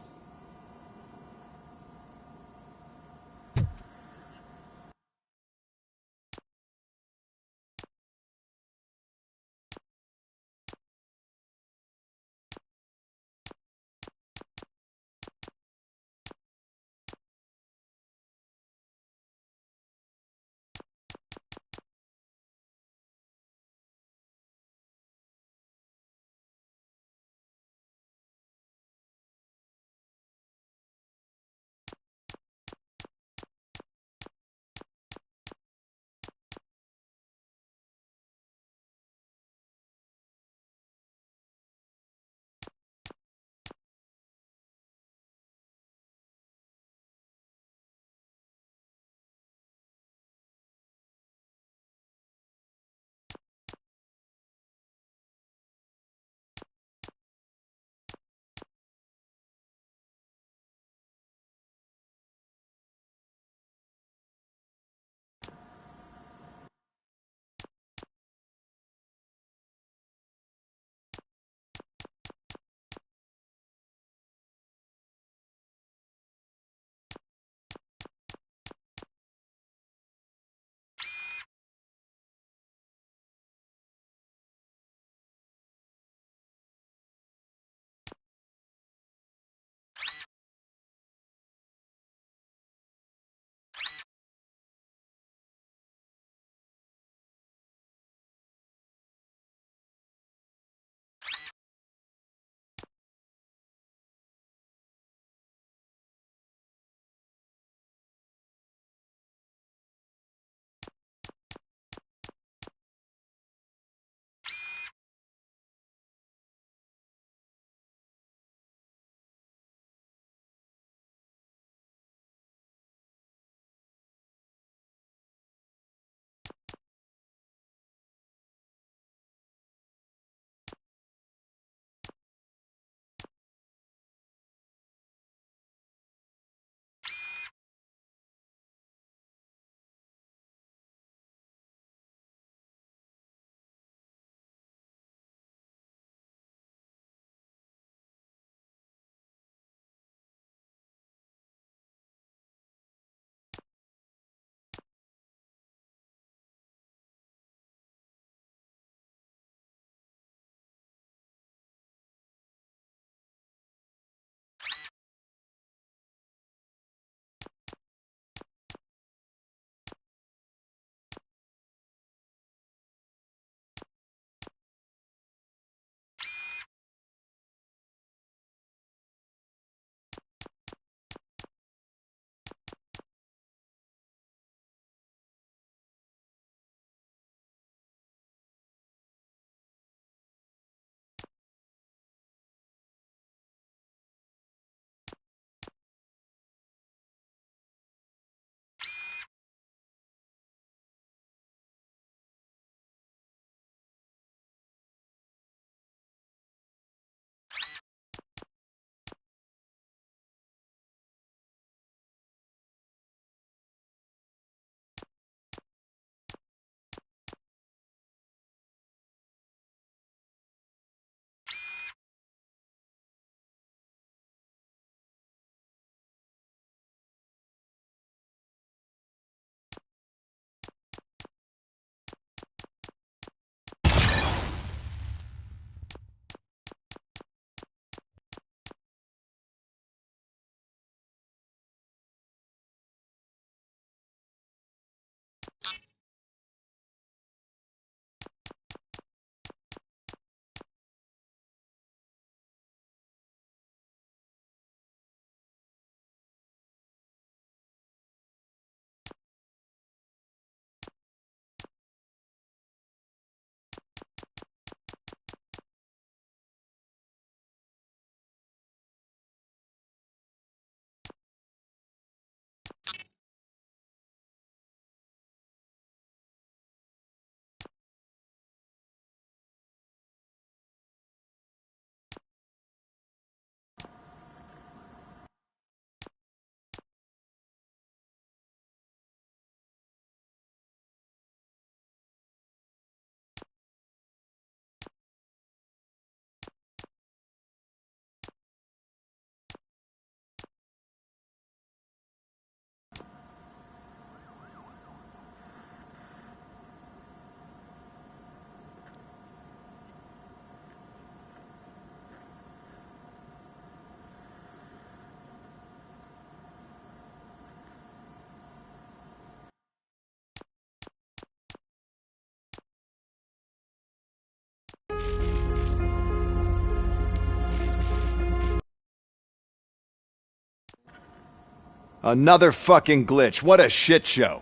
Another fucking glitch. What a shit show.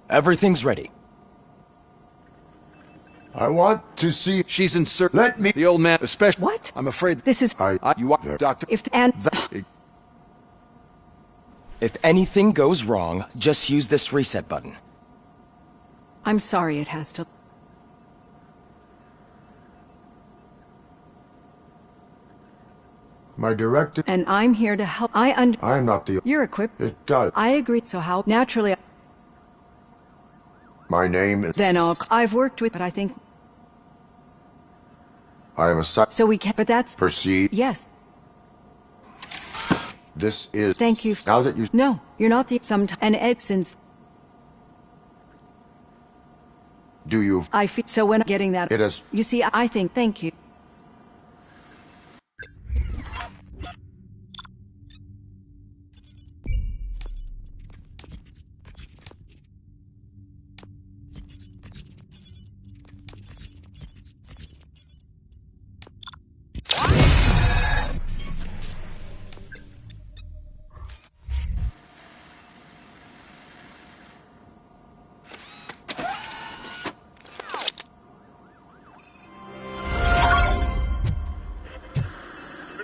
Everything's ready. I want to see... She's in search... Let me... The old man, especially... What? I'm afraid... This is... You are... Doctor... If anything goes wrong, just use this reset button. I'm sorry it has to... My directive... And I'm here to help. I'm not the... You're equipped. It does. I agree. So how... Naturally... My name is... Then I've worked with... But I think... I am a... So we can... But that's... Proceed. Yes. This is... Thank you. Now that you... No, you're not the... And Ed, since... Do you... I feel... So when getting that... It is... You see, I think... Thank you.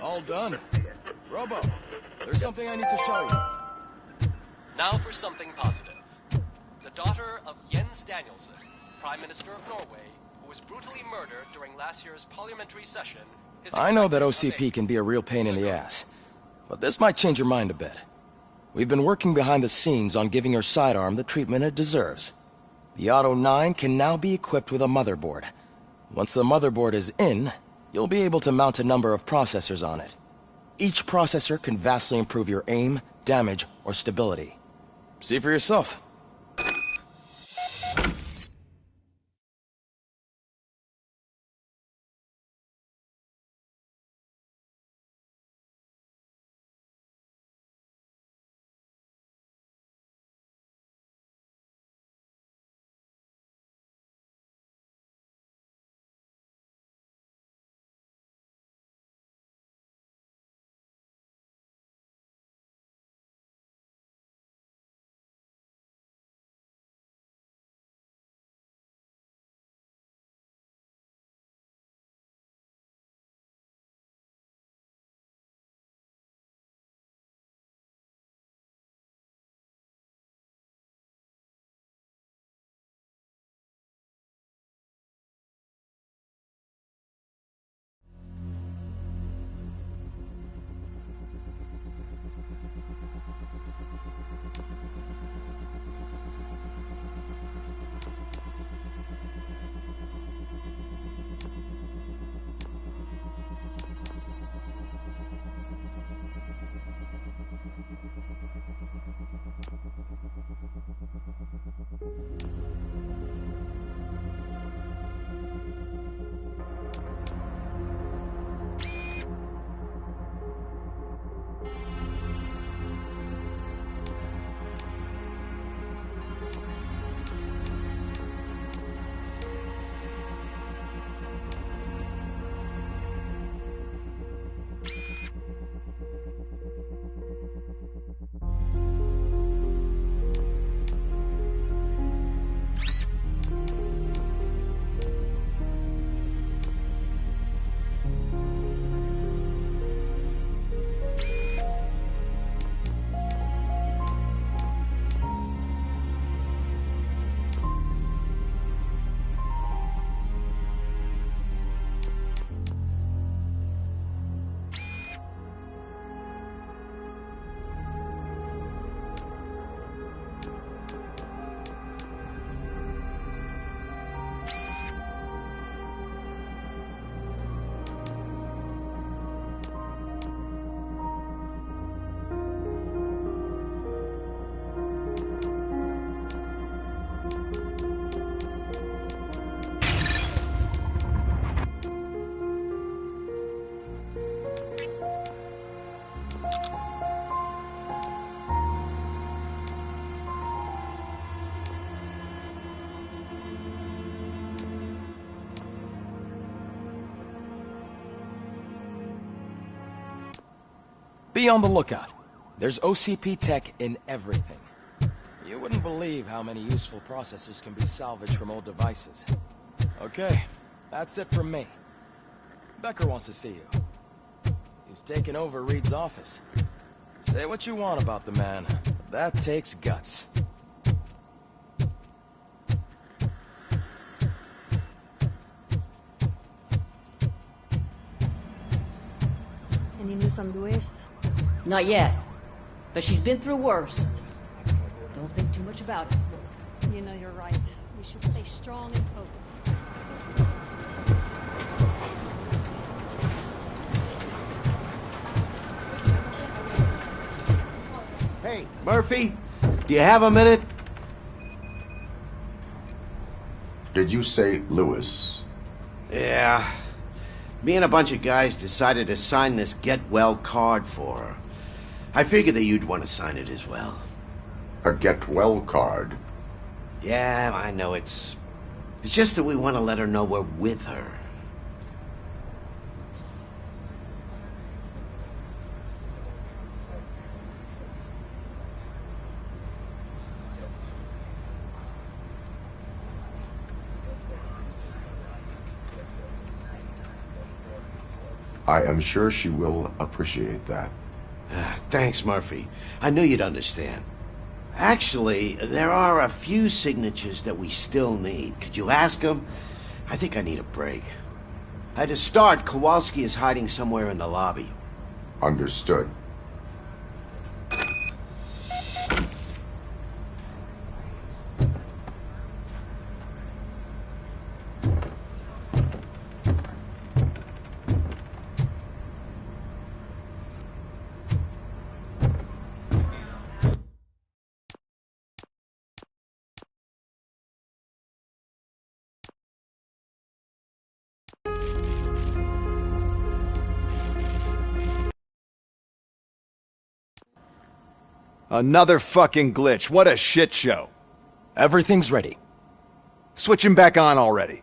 All done. Robo, there's something I need to show you. Now for something positive. The daughter of Jens Danielson, Prime Minister of Norway, who was brutally murdered during last year's parliamentary session, is I know that OCP can be a real pain in the ass, but this might change your mind a bit. We've been working behind the scenes on giving her sidearm the treatment it deserves. The Auto 9 can now be equipped with a motherboard. Once the motherboard is in, you'll be able to mount a number of processors on it. Each processor can vastly improve your aim, damage, or stability. See for yourself. Be on the lookout. There's OCP tech in everything. You wouldn't believe how many useful processors can be salvaged from old devices. Okay, that's it from me. Becker wants to see you. He's taken over Reed's office. Say what you want about the man, but that takes guts. Any news on Luis? Not yet. But she's been through worse. Don't think too much about it. You know you're right. We should stay strong and focused. Hey, Murphy, do you have a minute? Did you say Lewis? Yeah. Me and a bunch of guys decided to sign this get well card for her. I figured that you'd want to sign it as well. A get well card? Yeah, I know it's just that we want to let her know we're with her. I am sure she will appreciate that. Thanks, Murphy. I knew you'd understand. Actually, there are a few signatures that we still need. Could you ask them? I think I need a break. To start, Kowalski is hiding somewhere in the lobby. Understood. Another fucking glitch. What a shit show. Everything's ready. Switch him back on already.